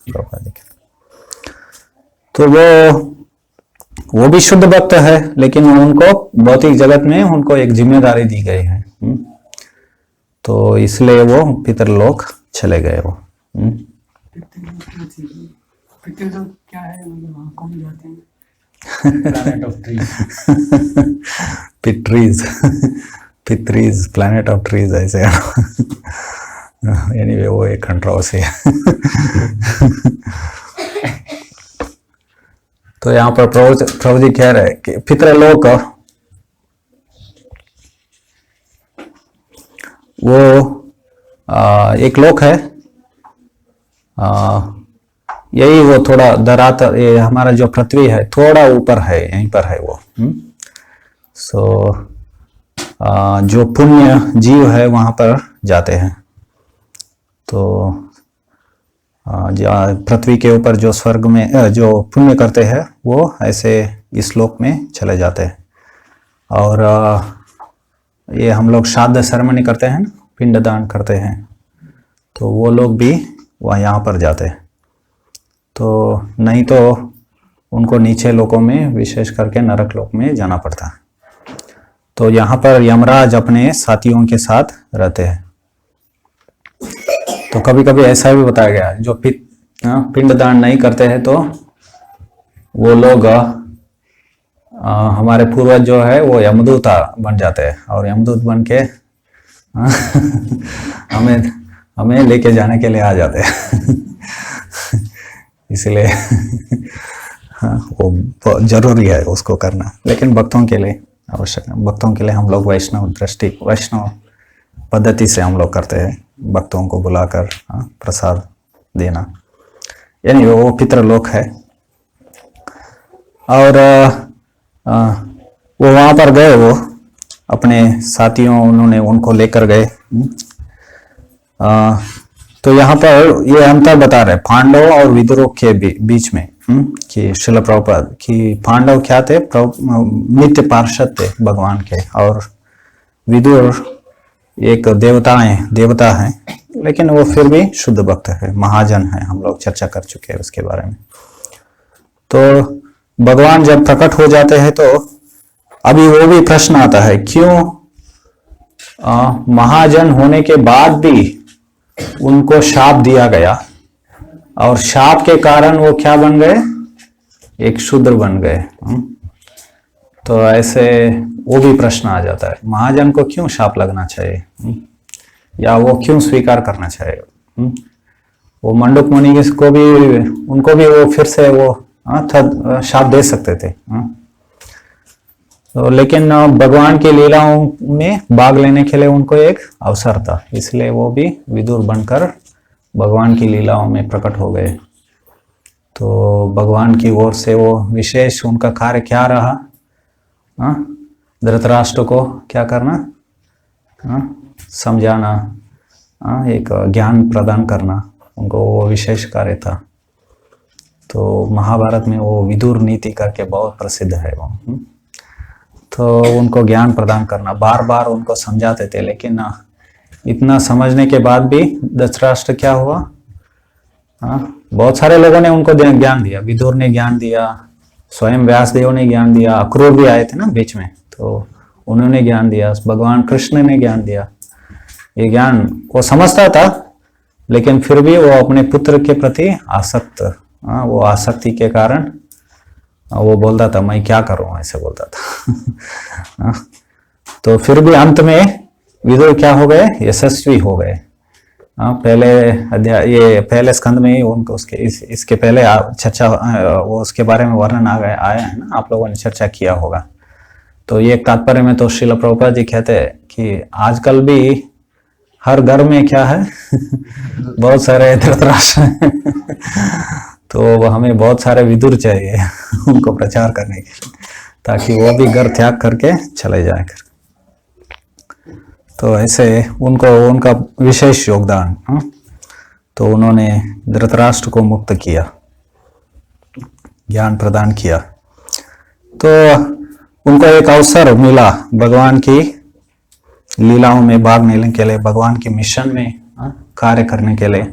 तो वो भी शुद्ध भक्त है, लेकिन उनको भौतिक जगत में उनको एक जिम्मेदारी दी गई है, तो इसलिए वो पितृलोक चले गए। वो पितृलोक क्या है, मतलब वहाँ कौन जाते हैं? Planet of trees. पितरीज प्लैनेट ऑफ ट्रीज ऐसे। एनीवे वो एक कंट्रोवर्सी है। तो यहाँ पर प्रभु जी कह रहे कि पितृलोक वो एक लोक है, यही वो थोड़ा धरातल, ये हमारा जो पृथ्वी है थोड़ा ऊपर है, यहीं पर है वो। जो पुण्य जीव है वहां पर जाते हैं। तो पृथ्वी के ऊपर जो स्वर्ग में जो पुण्य करते हैं वो ऐसे इस लोक में चले जाते हैं। और ये हम लोग श्राद्ध सेरेमनी करते हैं ना, पिंडदान करते हैं, तो वो लोग भी वहाँ यहाँ पर जाते हैं। तो नहीं तो उनको नीचे लोकों में, विशेष करके नरक लोक में जाना पड़ता है। तो यहाँ पर यमराज अपने साथियों के साथ रहते हैं। तो कभी कभी ऐसा भी बताया गया है, जो पिंडदान नहीं करते हैं तो वो लोग हमारे पूर्वज जो है वो यमदूत बन जाते हैं, और यमदूत बन के हमें लेके जाने के लिए आ जाते हैं। इसलिए वो जरूरी है उसको करना, लेकिन भक्तों के लिए आवश्यक है। भक्तों के लिए हम लोग वैष्णव पद्धति से हम लोग करते हैं, भक्तों को बुलाकर प्रसाद देना, यानी वो पितृलोक है। और वो वहां पर गए, वो अपने साथियों उन्होंने उनको लेकर गए। तो यहाँ पर ये अंतर बता रहे पांडव और विदुरों के बीच में कि श्रील प्रभुपाद कि पांडव क्या थे, नित्य पार्षद थे भगवान के, और विदुर एक देवता है, लेकिन वो फिर भी शुद्ध भक्त है, महाजन है। हम लोग चर्चा कर चुके हैं उसके बारे में। तो भगवान जब प्रकट हो जाते हैं तो अभी वो भी प्रश्न आता है, क्यों महाजन होने के बाद भी उनको शाप दिया गया, और शाप के कारण वो क्या बन गए, एक शूद्र बन गए। तो ऐसे वो भी प्रश्न आ जाता है, महाजन को क्यों शाप लगना चाहिए, या वो क्यों स्वीकार करना चाहिए। वो मंडूक मुनि को भी, उनको भी वो फिर से वो शाप दे सकते थे। तो लेकिन भगवान की लीलाओं में भाग लेने के लिए उनको एक अवसर था, इसलिए वो भी विदुर बनकर भगवान की लीलाओं में प्रकट हो गए। तो भगवान की ओर से वो विशेष उनका कार्य क्या रहा, धृतराष्ट्र को क्या करना, समझाना, एक ज्ञान प्रदान करना, उनको वो विशेष कार्य था। तो महाभारत में वो विदुर नीति करके बहुत प्रसिद्ध है वो। तो उनको ज्ञान प्रदान करना, बार बार उनको समझाते थे, लेकिन इतना समझने के बाद भी धृतराष्ट्र क्या हुआ, बहुत सारे लोगों ने उनको ज्ञान दिया, विदुर ने ज्ञान दिया, स्वयं व्यासदेव ने ज्ञान दिया, अक्रूर भी आए थे ना बीच में, तो उन्होंने ज्ञान दिया, भगवान कृष्ण ने ज्ञान दिया। ये ज्ञान वो समझता था, लेकिन फिर भी वो अपने पुत्र के प्रति आसक्त, वो आसक्ति के कारण वो बोलता था मैं क्या करूं, ऐसे बोलता था। तो फिर भी अंत में विदुर क्या हो गए, यशस्वी हो गए। पहले अध्याय, ये पहले स्कंद में ही उनको इसके पहले चर्चा, वो उसके बारे में वर्णन आया है ना, आप लोगों ने चर्चा किया होगा। तो ये तात्पर्य में तो श्रील प्रभुपाद जी कहते हैं कि आजकल भी हर घर में क्या है बहुत सारे धृतराष्ट्र हैं। तो हमें बहुत सारे विदुर चाहिए उनको प्रचार करने के लिए, ताकि वो भी घर त्याग करके चले जाए कर। तो ऐसे उनका विशेष योगदान। तो उन्होंने धृतराष्ट्र को मुक्त किया, ज्ञान प्रदान किया। तो उनको एक अवसर मिला भगवान की लीलाओं में भाग लेने के लिए, भगवान के मिशन में कार्य करने के लिए।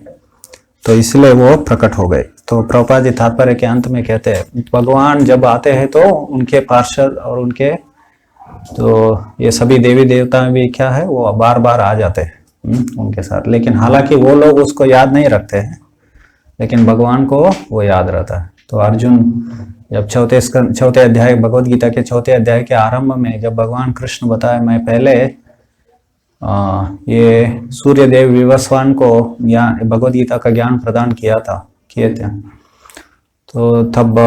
तो इसलिए वो प्रकट हो गए। तो प्रभुपाद जी तात्पर्य के अंत में कहते हैं, भगवान जब आते हैं तो उनके पार्षद और उनके तो ये सभी देवी देवता भी क्या है, वो बार बार आ जाते हैं उनके साथ। लेकिन हालांकि वो लोग उसको याद नहीं रखते हैं, लेकिन भगवान को वो याद रहता है। तो अर्जुन जब चौथे अध्याय, भगवद गीता के चौथे अध्याय के आरंभ में जब भगवान कृष्ण बताए, मैं पहले ये सूर्य देव विवस्वान को ज्ञान, भगवद गीता का ज्ञान प्रदान किए थे। तो तब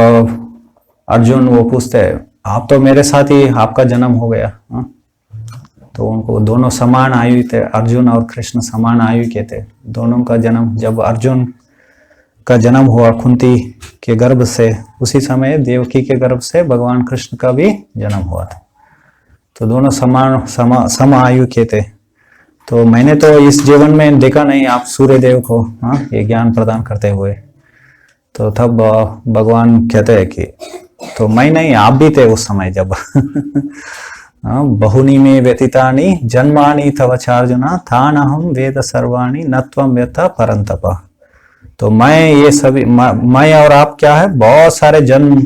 अर्जुन वो पूछते, आप तो मेरे साथ ही आपका जन्म हो गया। तो उनको दोनों समान आयु थे, अर्जुन और कृष्ण समान आयु के थे। दोनों का जन्म, जब अर्जुन का जन्म हुआ कुंती के गर्भ से, उसी समय देवकी के गर्भ से भगवान कृष्ण का भी जन्म हुआ था। तो दोनों सम आयु के थे। तो मैंने तो इस जीवन में देखा नहीं आप सूर्य देव को ये ज्ञान प्रदान करते हुए। तो तब भगवान कहते हैं कि तो मैं नहीं, आप भी थे उस समय जब बहुनी में व्यतीतानि जन्मानि तव चार्जुना था न हम वेद सर्वाणि न त्वं व्यथा परंतप। तो मैं ये सभी, मैं और आप क्या है, बहुत सारे जन्म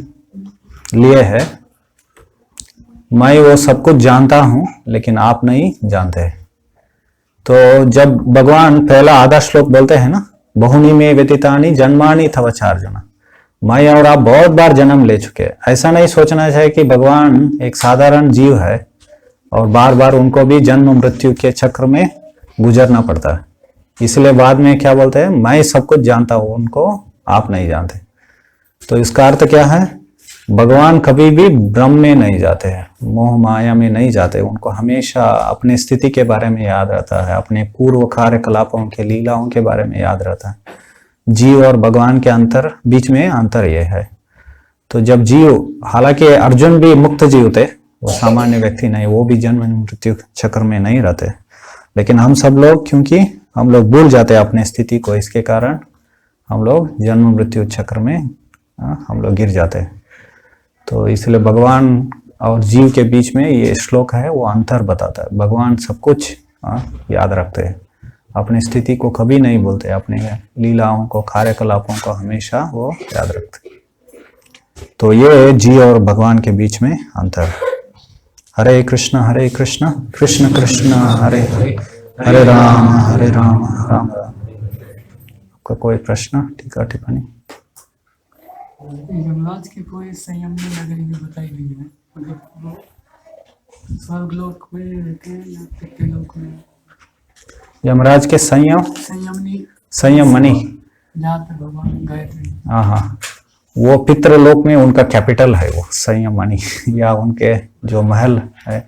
लिए हैं। मैं वो सब कुछ जानता हूं, लेकिन आप नहीं जानते। तो जब भगवान पहला आधा श्लोक बोलते हैं ना, बहुनी में व्यतीतानि जन्मानि तव चार्जुना, मैं और आप बहुत बार जन्म ले चुके। ऐसा नहीं सोचना चाहिए कि भगवान एक साधारण जीव है और बार बार उनको भी जन्म मृत्यु के चक्र में गुजरना पड़ता है। इसलिए बाद में क्या बोलते हैं, मैं सब कुछ जानता हूं, उनको आप नहीं जानते। तो इसका अर्थ क्या है, भगवान कभी भी भ्रम में नहीं जाते हैं, मोह माया में नहीं जाते। उनको हमेशा अपनी स्थिति के बारे में याद रहता है, अपने पूर्व कार्यकलापों के लीलाओं के बारे में याद रहता है। जीव और भगवान के अंतर बीच में अंतर ये है। तो जब जीव, हालांकि अर्जुन भी मुक्त जीव थे, वो सामान्य व्यक्ति नहीं, वो भी जन्म मृत्यु चक्र में नहीं रहते, लेकिन हम सब लोग, क्योंकि हम लोग भूल जाते हैं अपने स्थिति को, इसके कारण हम लोग जन्म मृत्यु चक्र में हम लोग गिर जाते हैं। तो इसलिए भगवान और जीव के बीच में ये श्लोक है, वो अंतर बताता है। भगवान सब कुछ याद रखते हैं, अपनी स्थिति को कभी नहीं बोलते, अपने लीलाओं को, कार्यकलापों को हमेशा वो याद रखते। तो ये जीव और भगवान के बीच में अंतर। हरे कृष्ण कृष्ण कृष्ण हरे हरे, हरे राम राम राम। आपका कोई प्रश्न, टीका टिप्पणी? यमराज की पूरी संयमनी नगरी में बताई गई है, मतलब वो स्वर्गलोक में रहते हैं या पितृलोक में? यमराज के संयमनी जहाँ पे भगवान गए थे। हाँ, वो पितृलोक में उनका कैपिटल है वो संयमनी, या उनके जो महल है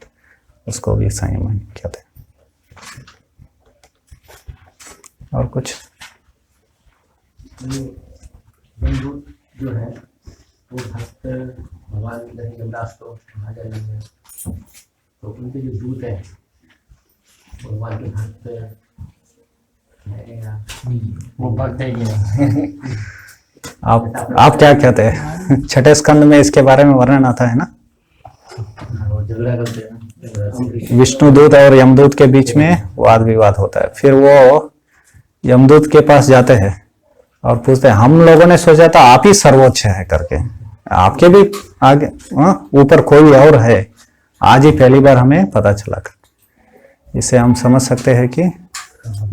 उसको भी संयमनी कहते हैं। और कुछ? जो है वो भक्त भगवान यमराज को भागा नहीं है, तो उनके जो दूत है भगवान के भक्त वो भक्त है ये। आप क्या कहते हैं? छठे स्कंद में इसके बारे में वर्णन आता है ना, वो झगड़ा करते हैं विष्णु दूत और यमदूत के बीच में वाद विवाद होता है। फिर वो यमदूत के पास जाते हैं और पूछते हैं, हम लोगों ने सोचा था आप ही सर्वोच्च है करके, आपके भी आगे ऊपर कोई और है, आज ही पहली बार हमें पता चला। इससे हम समझ सकते हैं कि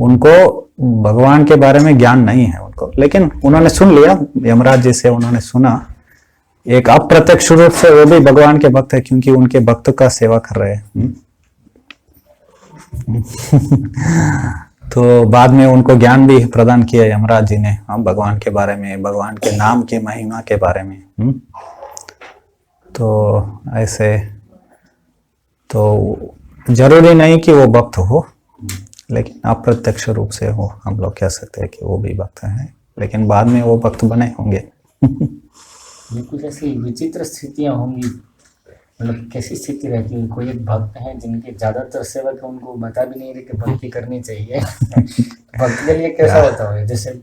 उनको भगवान के बारे में ज्ञान नहीं है उनको, लेकिन उन्होंने सुन लिया, यमराज जी से उन्होंने सुना, एक अप्रत्यक्ष रूप से वो भी भगवान के भक्त है, क्योंकि उनके भक्त का सेवा कर रहे हैं। तो बाद में उनको ज्ञान भी प्रदान किया यमराज जी ने, हम भगवान के बारे में, भगवान के नाम की महिमा के बारे में। तो ऐसे तो जरूरी नहीं कि वो भक्त हो, लेकिन अप्रत्यक्ष रूप से हो, हम लोग कह सकते हैं कि वो भी भक्त हैं, लेकिन बाद में वो भक्त बने होंगे। ये कुछ ऐसी विचित्र स्थितियां होंगी, मतलब कैसी स्थिति रहती है? कोई एक भक्त है जिनके ज्यादातर सेवक उनको बता भी नहीं रहे कि भक्ति करनी चाहिए। भक्ति के लिए कैसा होता है? जैसे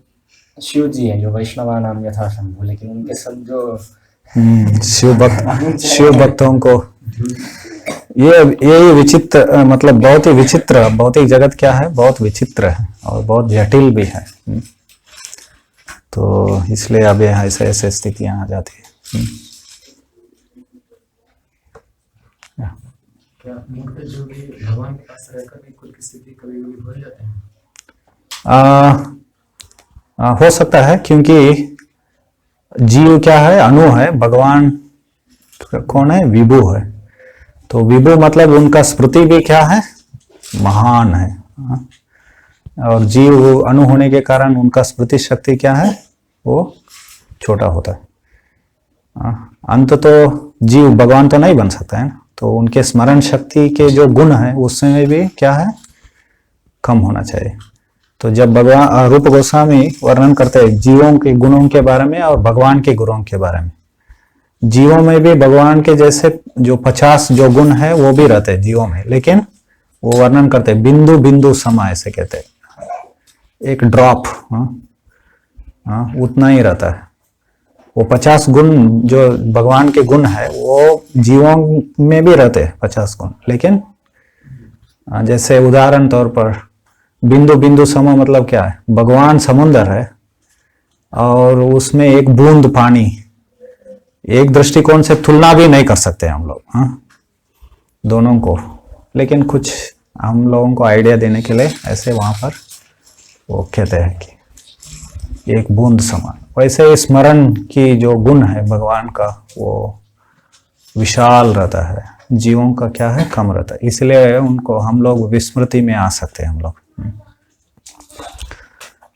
शिव जी है जो वैष्णवा नाम यथा शंभु, लेकिन उनके सब जो शिव भक्तों को ये विचित्र, मतलब बहुत ही विचित्र, भौतिक जगत क्या है, बहुत विचित्र है और बहुत जटिल भी है। तो इसलिए अब ऐसे ऐसे स्थितियां आ जाती है। क्या मूर्ख जो भी भगवान के पास रहकर भी कुछ की स्थिति कभी कभी भूल जाते हैं? हो सकता है, क्योंकि जीव क्या है, अणु है, भगवान कौन है, विभु है। तो विभु मतलब उनका स्मृति भी क्या है, महान है। और जीव अणु होने के कारण उनका स्मृति शक्ति क्या है, वो छोटा होता है। अंत तो जीव भगवान तो नहीं बन सकता है ना, तो उनके स्मरण शक्ति के जो गुण है उसमें भी क्या है, कम होना चाहिए। तो जब भगवान रूप गोस्वामी वर्णन करते हैं जीवों के गुणों के बारे में और भगवान के गुणों के बारे में, जीवों में भी भगवान के जैसे जो 50 जो गुण है वो भी रहते हैं जीवों में, लेकिन वो वर्णन करते हैं बिंदु बिंदु समा, ऐसे कहते हैं, एक ड्रॉप उतना ही रहता है। वो 50 गुण जो भगवान के गुण है वो जीवों में भी रहते हैं 50 गुण, लेकिन जैसे उदाहरण तौर पर बिंदु बिंदु समा मतलब क्या है, भगवान समुद्र है और उसमें एक बूंद पानी, एक दृष्टिकोण से तुलना भी नहीं कर सकते हम लोग दोनों को, लेकिन कुछ हम लोगों को आइडिया देने के लिए ऐसे वहां पर वो कहते हैं कि एक बूंद समान। वैसे स्मरण की जो गुण है भगवान का वो विशाल रहता है, जीवों का क्या है, कम रहता है, इसलिए उनको हम लोग विस्मृति में आ सकते हैं हम लोग।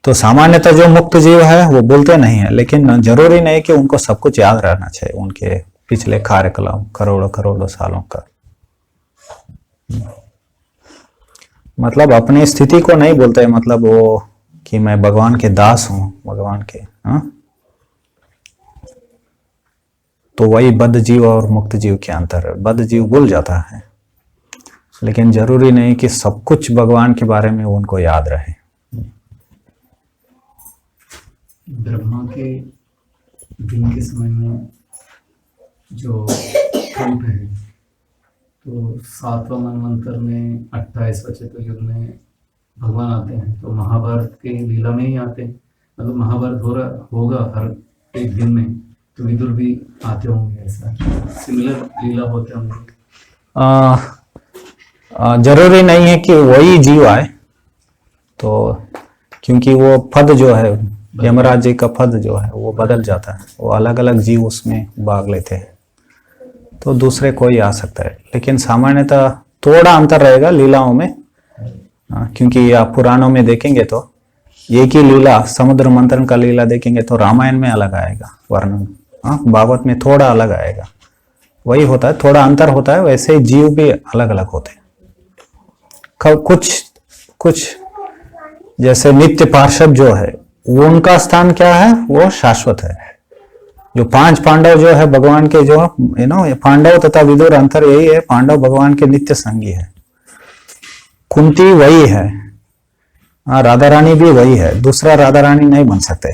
तो सामान्यतः जो मुक्त जीव है वो बोलते नहीं है, लेकिन जरूरी नहीं कि उनको सब कुछ याद रहना चाहिए, उनके पिछले कार्यकलाप करोड़ों करोड़ों सालों का। मतलब अपनी स्थिति को नहीं बोलते, मतलब वो कि मैं भगवान के दास हूं, भगवान के, हाँ, तो वही बद्ध जीव और मुक्त जीव के अंतर है। बद्ध जीव भूल जाता है, लेकिन जरूरी नहीं कि सब कुछ भगवान के बारे में उनको याद रहे। ब्रह्मा के दिन के समय में जो कल्प है, तो 7वां मनवंतर में 28वां चतुर्युग में भगवान आते हैं, तो महाभारत के लीला में ही आते हैं। मतलब महाभारत हो रहा होगा हर एक दिन में, तो विदुर भी आते होंगे, ऐसा सिमिलर लीला होते होंगे। जरूरी नहीं है कि वही जीव आए, तो क्योंकि वो पद जो है, यमराज जी का पद जो है वो बदल जाता है, वो अलग अलग जीव उसमें भाग लेते हैं, तो दूसरे कोई आ सकता है। लेकिन सामान्यतः थोड़ा अंतर रहेगा लीलाओं में, क्योंकि आप पुराणों में देखेंगे तो एक ही लीला, समुद्र मंथन का लीला देखेंगे तो रामायण में अलग आएगा वर्णन, भागवत में थोड़ा अलग आएगा। वही होता है, थोड़ा अंतर होता है। वैसे ही जीव भी अलग अलग होते हैं। कुछ जैसे नित्य पार्षद जो है, वो उनका स्थान क्या है, वो शाश्वत है। जो 5 पांडव जो है भगवान के, जो पांडव तथा विदुर अंतर यही है, पांडव भगवान के नित्य संगी है। कुंती वही है, राधा रानी भी वही है, दूसरा राधा रानी नहीं बन सकते।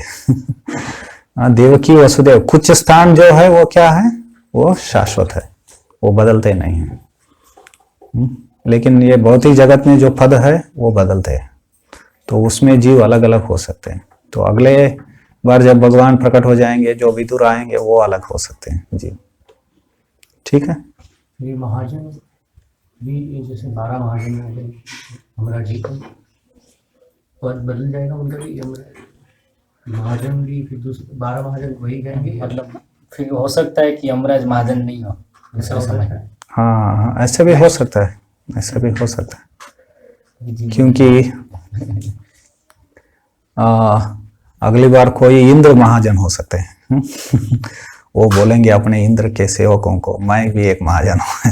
देवकी वसुदेव, कुछ स्थान जो है वो क्या है, वो शाश्वत है, वो बदलते नहीं है। लेकिन ये भौतिक जगत में जो पद है वो बदलते हैं, तो उसमें जीव अलग अलग हो सकते हैं। तो अगले बार जब भगवान प्रकट हो जाएंगे, जो विदुर आएंगे वो अलग हो सकते हैं जीव। ठीक है। ये महाजन भी, ये जैसे 12 महाजन हो गए हमारा जी का, और बदल जाएगा उनका भी, महाजन भी फिर दूसरे 12 महाजन वही कहेंगे। मतलब फिर हो सकता है कि यमराज महाजन नहीं हो दूसरे समय। हाँ, ऐसा भी हो सकता है, ऐसा भी हो सकता है, क्योंकि अगली बार कोई इंद्र महाजन हो सकते हैं। वो बोलेंगे अपने इंद्र के सेवकों को, मैं भी एक महाजन हूँ।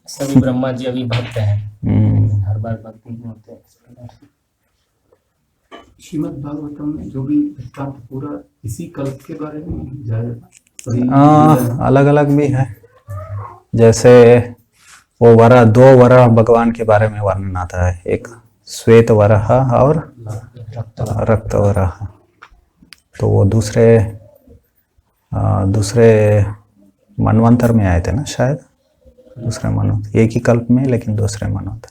सभी ब्रह्मा जी अभी भक्त हैं, हर बार भक्ति में होते हैं। श्रीमद् भागवतम में जो भी वृत्तांत पूरा इसी कल्प के बारे में ज्यादा अलग अलग भी है। जैसे वो वरह, 2 वरह भगवान के बारे में वर्णन आता है, एक श्वेत वरह और रक्त वरह। तो वो दूसरे मनवंतर में आए थे ना शायद, दूसरे मनवंतर, एक ही कल्प में लेकिन दूसरे मनवंतर।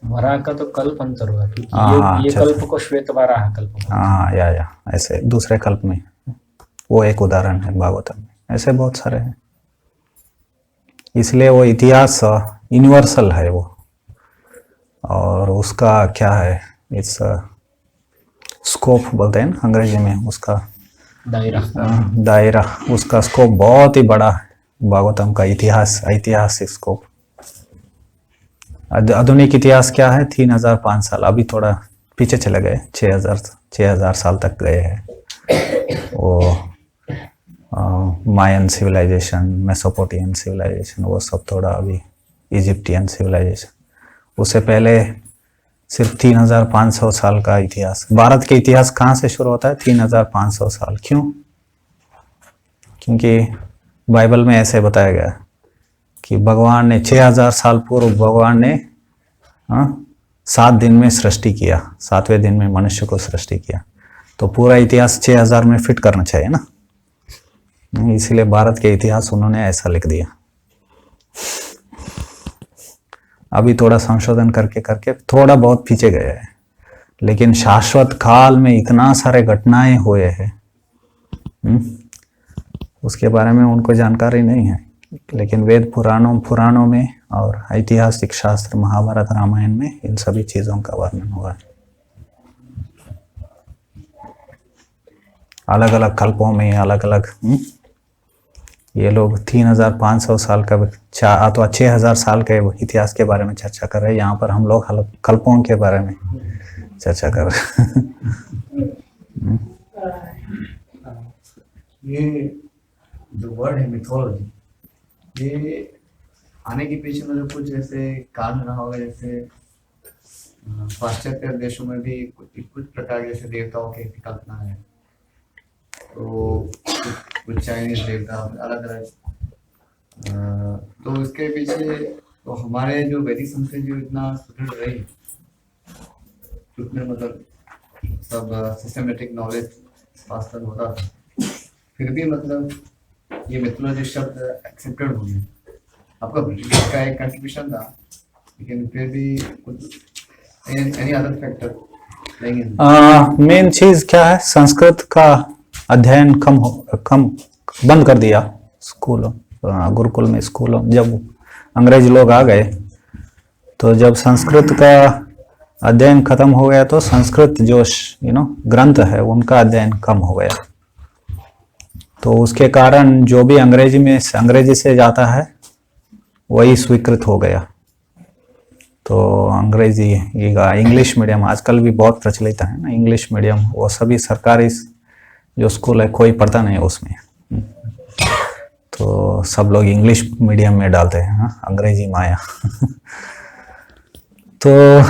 वराह का तो कल्प अंतर हुआ, क्योंकि ये कल्प को श्वेत वराह कल्प। हाँ, या ऐसे दूसरे कल्प में, वो एक उदाहरण है भागवतम में। ऐसे बहुत सारे हैं, इसलिए वो इतिहास यूनिवर्सल है वो, और उसका क्या है, इस स्कोप बोलते हैं ना अंग्रेजी में, उसका दायरा, उसका स्कोप बहुत ही बड़ा है। भागवतम का इतिहास, ऐतिहासिक स्कोप। आधुनिक इतिहास क्या है, 3005 साल, अभी थोड़ा पीछे चले गए, 6000 साल तक गए हैं। वो मायन सिविलाइजेशन, मेसोपोटामियन सिविलाइजेशन, वो सब थोड़ा अभी इजिप्टियन सिविलाइजेशन, उससे पहले सिर्फ 3500 साल का इतिहास। भारत के इतिहास कहाँ से शुरू होता है, 3500 साल। क्यों? क्योंकि बाइबल में ऐसे बताया गया कि भगवान ने 6000 साल पूर्व भगवान ने 7 दिन में सृष्टि किया, 7वें दिन में मनुष्य को सृष्टि किया। तो पूरा इतिहास 6000 में फिट करना चाहिए ना, इसलिए भारत के इतिहास उन्होंने ऐसा लिख दिया। अभी थोड़ा संशोधन करके करके थोड़ा बहुत पीछे गए हैं, लेकिन शाश्वत काल में इतना सारे घटनाएं हुए हैं, उसके बारे में उनको जानकारी नहीं है। लेकिन वेद पुराणों में और ऐतिहासिक शास्त्र, महाभारत, रामायण में इन सभी चीजों का वर्णन हुआ है। अलग अलग कल्पों में अलग अलग ये लोग 3500 साल का अथवा 6000 साल के इतिहास के बारे में चर्चा कर रहे हैं, यहाँ पर हम लोग कल्पों के बारे में चर्चा कर रहे हैं। ये जो वर्ड है मिथोलॉजी, ये आने के पीछे में जो कुछ ऐसे कारण रहा होगा, जैसे पाश्चात्य देशों में भी कुछ प्रकार के जैसे देवताओं की कल्पना है, तो कुछ चाइनीज देवता अलग अलग, तो इसके पीछे तो हमारे जो वैदिक संस्कृति जो इतना सुदृढ़ रही, उसमें मतलब सब सिस्टमेटिक नॉलेज पास तक होता था, फिर भी मतलब ये मिथोलॉजी शब्द एक्सेप्टेड हो गए। आपका ब्रिटिश का एक कंट्रीब्यूशन था, लेकिन फिर भी कुछ एनी अदर फैक्टर मेन चीज क्या है, संस्कृत का अध्ययन कम बंद कर दिया स्कूलों, गुरुकुल में, स्कूलों। जब अंग्रेज लोग आ गए तो जब संस्कृत का अध्ययन खत्म हो गया तो संस्कृत जो ग्रंथ है उनका अध्ययन कम हो गया। तो उसके कारण जो भी अंग्रेजी से जाता है वही स्वीकृत हो गया। तो अंग्रेजी इंग्लिश मीडियम आजकल भी बहुत प्रचलित है ना, इंग्लिश मीडियम, वो सभी सरकारी जो स्कूल है कोई पढ़ता नहीं है उसमें, तो सब लोग इंग्लिश मीडियम में डालते हैं, हाँ, अंग्रेजी माया। तो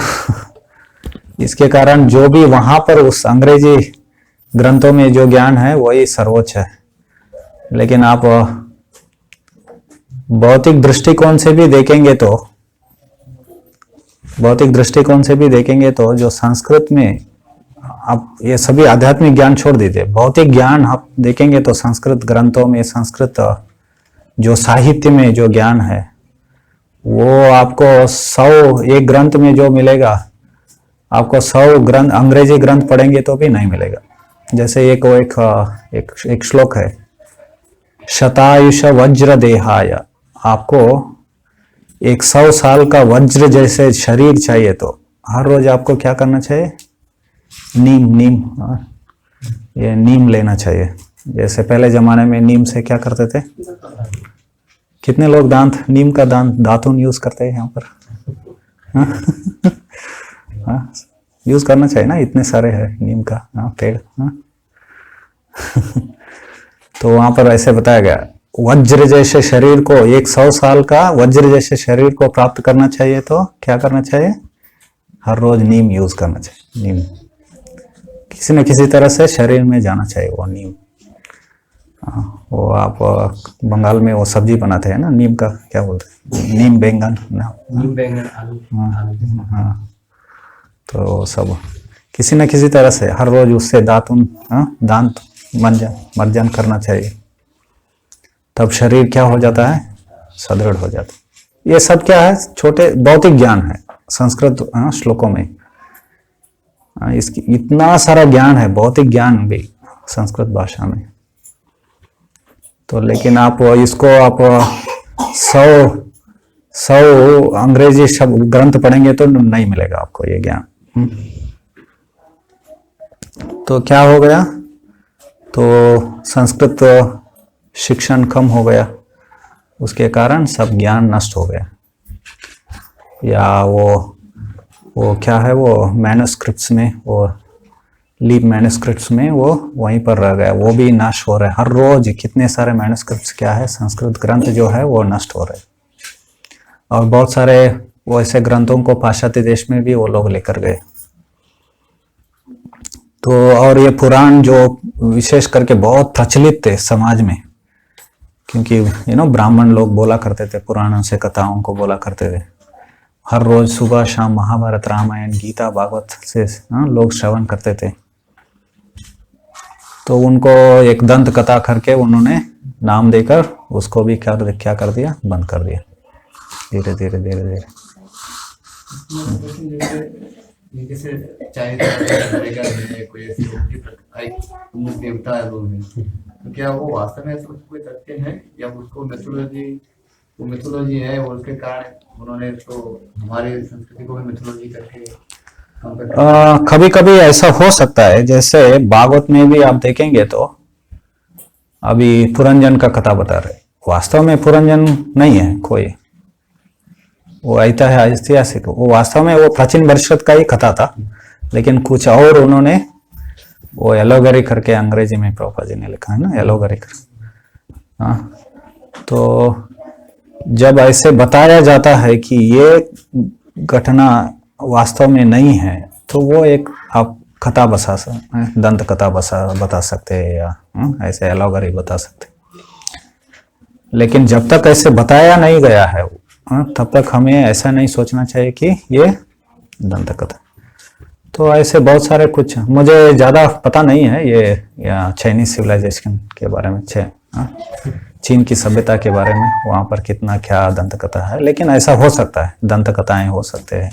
इसके कारण जो भी वहां पर उस अंग्रेजी ग्रंथों में जो ज्ञान है वही सर्वोच्च है। लेकिन आप भौतिक दृष्टिकोण से भी देखेंगे तो जो संस्कृत में आप ये सभी आध्यात्मिक ज्ञान छोड़ दीजिए, भौतिक ज्ञान आप देखेंगे तो संस्कृत ग्रंथों में, संस्कृत जो साहित्य में जो ज्ञान है वो आपको 100 एक ग्रंथ में जो मिलेगा, आपको 100 ग्रंथ अंग्रेजी ग्रंथ पढ़ेंगे तो भी नहीं मिलेगा। जैसे एक श्लोक है, शतायुष वज्र देहाय, आपको 100 साल का वज्र जैसे शरीर चाहिए तो हर रोज आपको क्या करना चाहिए, ये नीम लेना चाहिए। जैसे पहले जमाने में नीम से क्या करते थे, कितने लोग नीम का दातुन यूज करते हैं यहाँ पर, हाँ, यूज करना चाहिए ना, इतने सारे है नीम का पेड़, हाँ। तो वहां पर ऐसे बताया गया, वज्र जैसे शरीर को, 100 साल का वज्र जैसे शरीर को प्राप्त करना चाहिए तो क्या करना चाहिए, हर रोज नीम यूज करना चाहिए। नीम किसी न किसी तरह से शरीर में जाना चाहिए वो नीम। वो आप बंगाल में वो सब्जी बनाते हैं ना नीम का, क्या बोलते हैं, नीम बैंगन ना, नीम बैंगन आलू, हाँ। तो सब किसी न किसी तरह से हर रोज उससे दांत मंजन करना चाहिए, तब शरीर क्या हो जाता है, सुदृढ़ हो जाता है। ये सब क्या है, छोटे भौतिक ज्ञान है संस्कृत श्लोकों में। इसकी इतना सारा ज्ञान है, भौतिक ज्ञान भी संस्कृत भाषा में। तो लेकिन आप इसको 100 अंग्रेजी शब्द ग्रंथ पढ़ेंगे तो नहीं मिलेगा आपको ये ज्ञान। तो क्या हो गया, तो संस्कृत शिक्षण कम हो गया, उसके कारण सब ज्ञान नष्ट हो गया। या वो क्या है, वो मैन्युस्क्रिप्ट्स में, वो लीप मैन्युस्क्रिप्ट्स में वो वहीं पर रह गया, वो भी नष्ट हो रहा है। हर रोज कितने सारे मैन्युस्क्रिप्ट्स क्या है, संस्कृत ग्रंथ जो है वो नष्ट हो रहे हैं। और बहुत सारे वैसे ग्रंथों को पाश्चात्य देश में भी वो लोग लेकर गए। तो और ये पुराण जो विशेष करके बहुत प्रचलित थे समाज में, क्योंकि ब्राह्मण लोग बोला करते थे, पुराणों से कथाओं को बोला करते थे। हर रोज सुबह शाम महाभारत, रामायण, गीता, भागवत से लोग श्रवण करते थे। तो उनको एक दंत कथा करके उन्होंने नाम देकर उसको भी क्या कर दिया, बंद कर दिया धीरे धीरे धीरे धीरे। जैसे कोई ऐसी देवता है लोग हैं, तो क्या वो वास्तव में ऐसा कोई तथ्य है या उसको मिथोलॉजी है और उसके कारण उन्होंने तो हमारी संस्कृति को भी मिथोलॉजी करके कभी कभी ऐसा हो सकता है। जैसे भागवत में भी आप देखेंगे तो अभी पुरंजन का कथा बता रहे, वास्तव में पुरंजन नहीं है कोई, वो ऐतिहासिक, वो वास्तव में वो प्राचीन परिषद का ही कथा था, लेकिन कुछ और उन्होंने वो एलोगरी करके, अंग्रेजी में प्रभुपाद जी ने लिखा है ना एलोगरी कर। हाँ, तो जब ऐसे बताया जाता है कि ये घटना वास्तव में नहीं है तो वो एक आप कथा दंत कथा बता सकते हैं या ऐसे एलोगरी बता सकते हैं। लेकिन जब तक ऐसे बताया नहीं गया है तब तक हमें ऐसा नहीं सोचना चाहिए कि ये दंत कथा। तो ऐसे बहुत सारे कुछ मुझे ज्यादा पता नहीं है ये या चाइनीज सिविलाइजेशन के बारे में चीन की सभ्यता के बारे में वहां पर कितना क्या दंत कथा है, लेकिन ऐसा हो सकता है दंत कथाएं हो सकते हैं।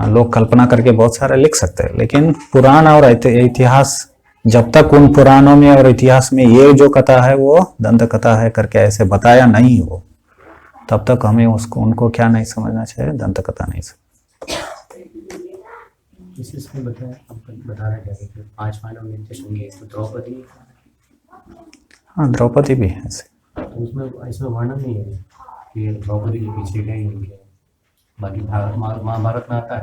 लोग कल्पना करके बहुत सारे लिख सकते हैं, लेकिन पुराण और इतिहास जब तक उन पुराणों में और इतिहास में ये जो कथा है वो दंत कथा है करके ऐसे बताया नहीं हो तब तक हमें उनको क्या नहीं समझना चाहिए, दंत कथा नहीं समझना। इसमें बताया आपको बता रहा है कि 5 मानव निर्देश होंगे तो द्रौपदी, हाँ द्रौपदी भी है ऐसे। तो उसमें इसमें वर्णन नहीं है कि द्रौपदी के पीछे गए उनके, बाकी महाभारत में आता है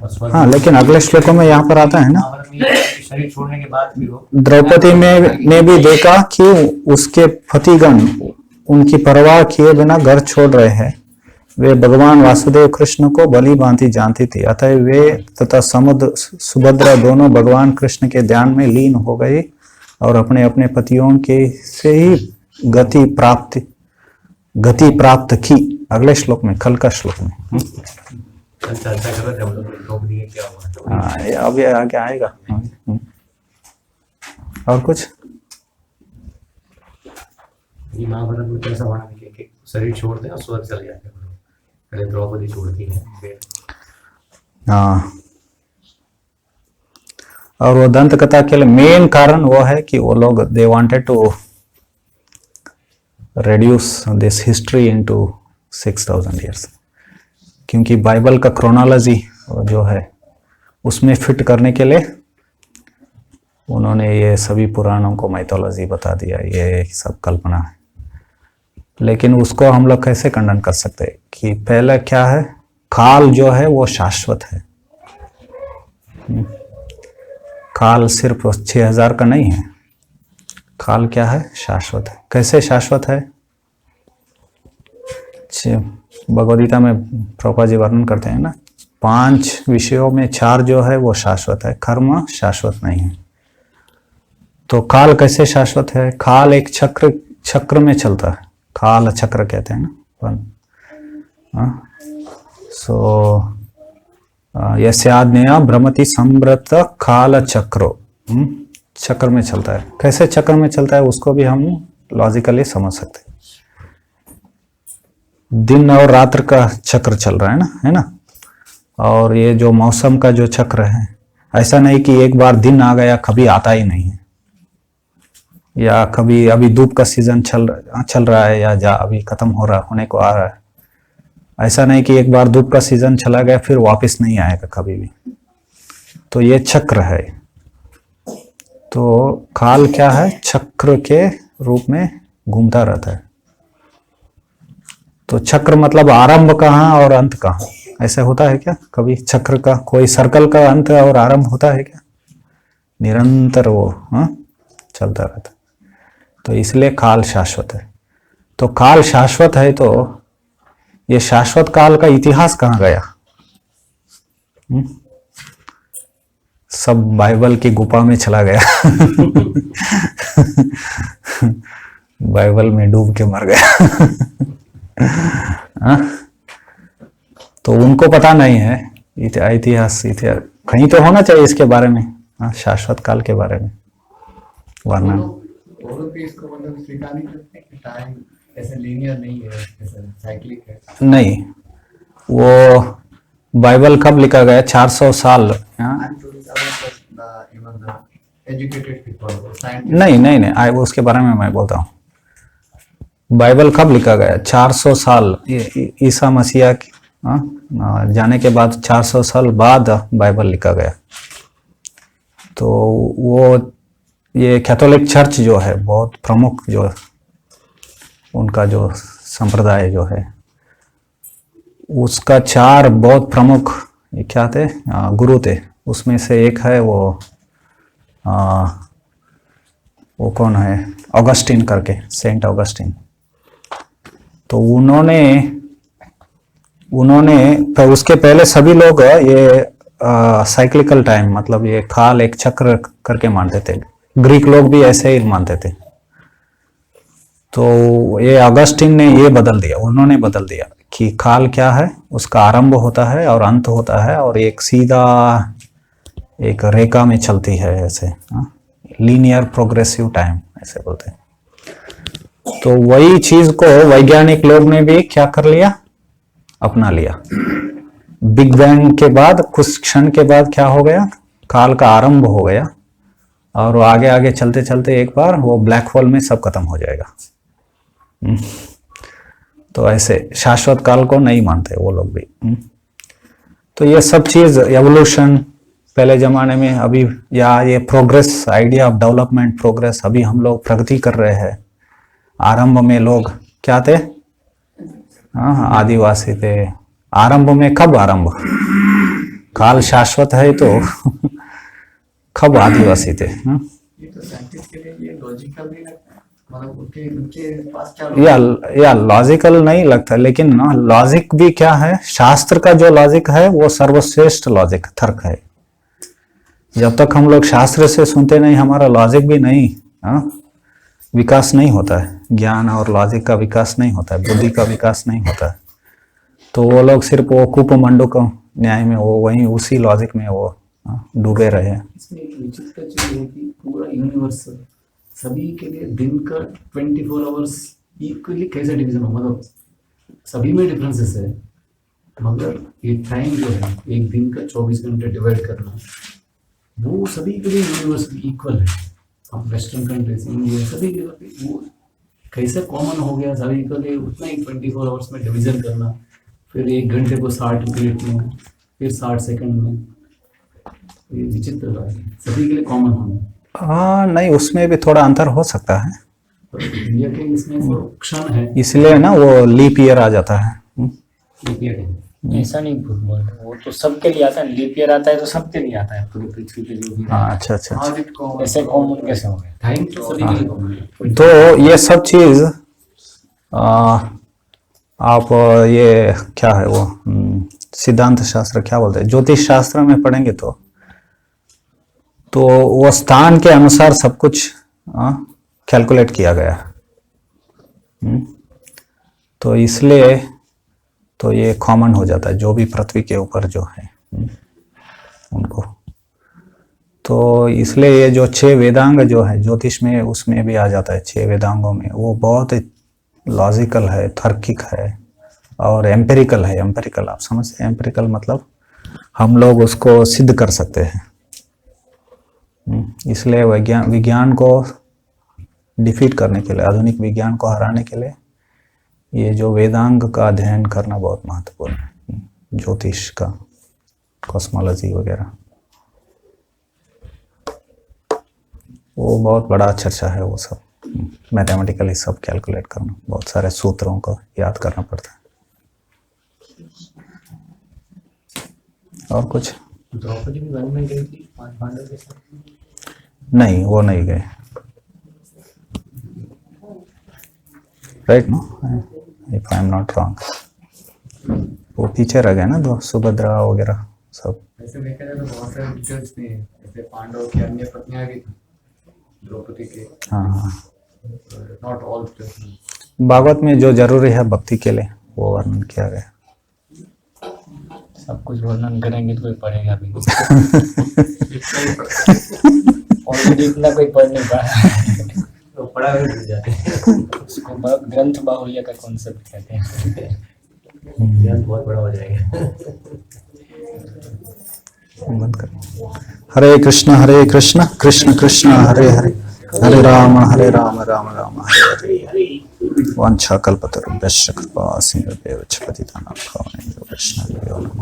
वर्णन। हाँ लेकिन अगले श्लोकों में यहाँ पर आता है ना, महाभारत में शरीर छोड़ने के बाद भी वो द्रौपदी ने भी देखा कि उसके पतिगण उनकी परवाह किए बिना घर छोड़ रहे हैं। वे भगवान वासुदेव कृष्ण को भली भांति जानती थी, अतः वे तथा सुभद्रा दोनों भगवान कृष्ण के ध्यान में लीन हो गई और अपने अपने पतियों के से ही गति प्राप्त की। अगले श्लोक में, कल का श्लोक में चर्चा कर रहे थे हम लोग द्रौपदी क्या हुआ। हाँ ये अब ये आगे आएगा। और कुछ ये महाभारत में कैसा वर्णन किया कि शरीर छोड़ते हैं और स्वर्ग चले जाते हैं, पहले द्रौपदी छोड़ती है फिर। हाँ और वो दंत कथा के लिए मेन कारण वो है कि वो लोग they wanted to reduce this history into 6000 years, क्योंकि बाइबल का क्रोनोलॉजी जो है उसमें फिट करने के लिए उन्होंने ये सभी पुराणों को माइथोलॉजी बता दिया, ये सब कल्पना है। लेकिन उसको हम लोग कैसे खंडन कर सकते हैं कि पहले क्या है, काल जो है वो शाश्वत है। काल सिर्फ 6000 का नहीं है, काल क्या है, शाश्वत है। कैसे शाश्वत है, भगवद गीता में प्रभुपाद जी वर्णन करते हैं ना, 5 विषयों में 4 जो है वो शाश्वत है, कर्म शाश्वत नहीं है। तो काल कैसे शाश्वत है, काल एक चक्र में चलता है, काल चक्र कहते हैं ना। सो यस्याज्ञया भ्रमति संव्रत काल चक्रो, चक्र में चलता है। कैसे चक्र में चलता है उसको भी हम लॉजिकली समझ सकते हैं। दिन और रात्र का चक्र चल रहा है ना। और ये जो मौसम का जो चक्र है, ऐसा नहीं कि एक बार दिन आ गया कभी आता ही नहीं है, या कभी अभी धूप का सीजन चल रहा है या अभी खत्म होने को आ रहा है। ऐसा नहीं कि एक बार धूप का सीजन चला गया फिर वापस नहीं आएगा कभी भी। तो ये चक्र है। तो काल क्या है, चक्र के रूप में घूमता रहता है। तो चक्र मतलब आरंभ कहाँ और अंत कहाँ, ऐसा होता है क्या कभी? चक्र का कोई सर्कल का अंत और आरंभ होता है क्या? निरंतर वो चलता रहता है। तो इसलिए काल शाश्वत है। तो काल शाश्वत है तो ये शाश्वत काल का इतिहास कहाँ गया? सब बाइबल की गुफा में चला गया। बाइबल में डूब के मर गया। तो उनको पता नहीं है इतिहास कहीं तो होना चाहिए इसके बारे में, शाश्वत काल के बारे में वर्णन। वो लोग भी इसको मतलब स्वीकार नहीं करते कि टाइम ऐसे लीनियर नहीं है, ऐसे साइक्लिक है। नहीं, वो बाइबल कब लिखा गया? 400 साल। नहीं, उसके बारे में मैं बोलता हूँ। बाइबल कब लिखा गया? 400 साल ईसा मसीहा जाने के बाद 400 साल बाद बाइबल लिखा गया। तो वो ये कैथोलिक चर्च जो है बहुत प्रमुख, जो उनका जो संप्रदाय जो है उसका 4 बहुत प्रमुख क्या थे, गुरु थे। उसमें से एक है वो कौन है, ऑगस्टीन करके, सेंट ऑगस्टीन। तो उन्होंने उन्होंने पर उसके पहले सभी लोग ये साइक्लिकल टाइम मतलब ये काल एक चक्र करके मानते थे। ग्रीक लोग भी ऐसे ही मानते थे। तो ये अगस्टिन ने ये बदल दिया, उन्होंने बदल दिया कि काल क्या है, उसका आरंभ होता है और अंत होता है और एक सीधा एक रेखा में चलती है ऐसे, लीनियर प्रोग्रेसिव टाइम ऐसे बोलते हैं। तो वही चीज को वैज्ञानिक लोग ने भी क्या कर लिया, अपना लिया। बिग बैंग के बाद कुछ क्षण के बाद क्या हो गया, काल का आरंभ हो गया और वो आगे आगे चलते चलते एक बार वो ब्लैक होल में सब खत्म हो जाएगा। तो ऐसे शाश्वत काल को नहीं मानते वो लोग भी। तो ये सब चीज एवोल्यूशन पहले जमाने में, अभी या ये progress, idea of development progress, अभी हम लोग प्रगति कर रहे हैं। आरंभ में लोग क्या थे, आदिवासी थे। आरंभ में कब आरंभ, काल शाश्वत है तो कब आदिवासी थे। ये तो साइंटिस्ट के लिए ये लॉजिकल नहीं लगता, मतलब उनके पास क्या या लॉजिकल नहीं लगता, लेकिन ना लॉजिक भी क्या है, शास्त्र का जो लॉजिक है वो सर्वश्रेष्ठ लॉजिक तर्क है। जब तक हम लोग शास्त्र से सुनते नहीं, हमारा लॉजिक भी नहीं विकास नहीं होता है, ज्ञान और लॉजिक का विकास नहीं होता है, बुद्धि का विकास नहीं होता है। तो वो लोग सिर्फ वो कूपमंडूक न्याय में वो वहीं उसी लॉजिक में वो डूबे रहे हैं। इसमें एक विचित्र चीज है कि पूरा यूनिवर्स सभी के लिए दिन का 24 आवर्स इक्वली कैसे डिवीजन हो, मतलब सभी में डिफरेंसेस है, मगर ये टाइम जो है एक दिन का 24 घंटे डिवाइड करना, वो सभी के लिए यूनिवर्स इक्वल है। हम वेस्टर्न कंट्रीज, इंडिया, सभी के लिए वो कैसे कॉमन हो गया, सभी के लिए उतना ही 24 आवर्स में डिवीजन करना, फिर एक घंटे को 60 मिनट में, फिर 60 सेकंड में। ये विचित्र बात है, सभी के लिए कॉमन होना। नहीं, उसमें भी थोड़ा अंतर हो सकता है, पर इंडिया के इसमें तो क्षण है, इसलिए ना वो लीप ईयर आ जाता है। ऐसा नहीं बोल रहे, वो तो सबके लिए आता है। लीप ईयर आता है तो सबके लिए आता है, पूरी पृथ्वी पे जो भी है। अच्छा अच्छा अच्छा। ऐसे कॉमन कैसे हो गया? टाइम तो सभी के लिए कॉमन है। तो ये सब चीज आप ये क्या है वो सिद्धांत शास्त्र क्या बोलते हैं, ज्योतिष शास्त्र में पढ़ेंगे तो वो स्थान के अनुसार सब कुछ कैलकुलेट किया गया। तो इसलिए तो ये कॉमन हो जाता है जो भी पृथ्वी के ऊपर जो है उनको। तो इसलिए ये जो 6 वेदांग जो है ज्योतिष में, उसमें भी आ जाता है 6 वेदांगों में। वो बहुत लॉजिकल है, तार्किक है और एम्पिरिकल है। एम्पिरिकल आप समझते हैं, एम्पिरिकल मतलब हम लोग उसको सिद्ध कर सकते हैं। इसलिए विज्ञान को डिफीट करने के लिए, आधुनिक विज्ञान को हराने के लिए ये जो वेदांग का अध्ययन करना बहुत महत्वपूर्ण है, ज्योतिष का, कॉस्मोलॉजी वगैरह। वो बहुत बड़ा चर्चा है वो सब, मैथमेटिकली सब कैलकुलेट करना, बहुत सारे सूत्रों को याद करना पड़ता है। और कुछ? द्रौपदी भी वन में गई थी 5 पांडव के साथ? नहीं, वो नहीं गए। Right no, if I am not wrong. वो पीछे रह गए ना, दो सुभद्रा वगैरह सब। ऐसे देखा जाए तो बहुत सारे टीचर्स थे, जैसे पांडव की अन्य पत्नियां भी थी द्रौपदी के। हाँ, नॉट ऑल। भागवत में जो जरूरी है भक्ति के लिए वो वर्णन किया गया। सब कुछ वर्णन करेंगे तो कोई पढ़ेगा भी ऑलरेडी इतना कोई पढ़ नहीं पा तो पढ़ा हुआ भूल जाते हैं। उसको ग्रंथ बाहुल्य का कॉन्सेप्ट कहते हैं। ज्ञान बहुत बड़ा हो जाएगा। बंद कर। हरे कृष्ण कृष्ण कृष्ण हरे हरे, हरे राम राम राम हरे हरे। वांछा कल्पतरुभ्यश्च कृपा सिंधुभ्यश्च पतितानां पावनेभ्यो वैष्णवेभ्यो नमः।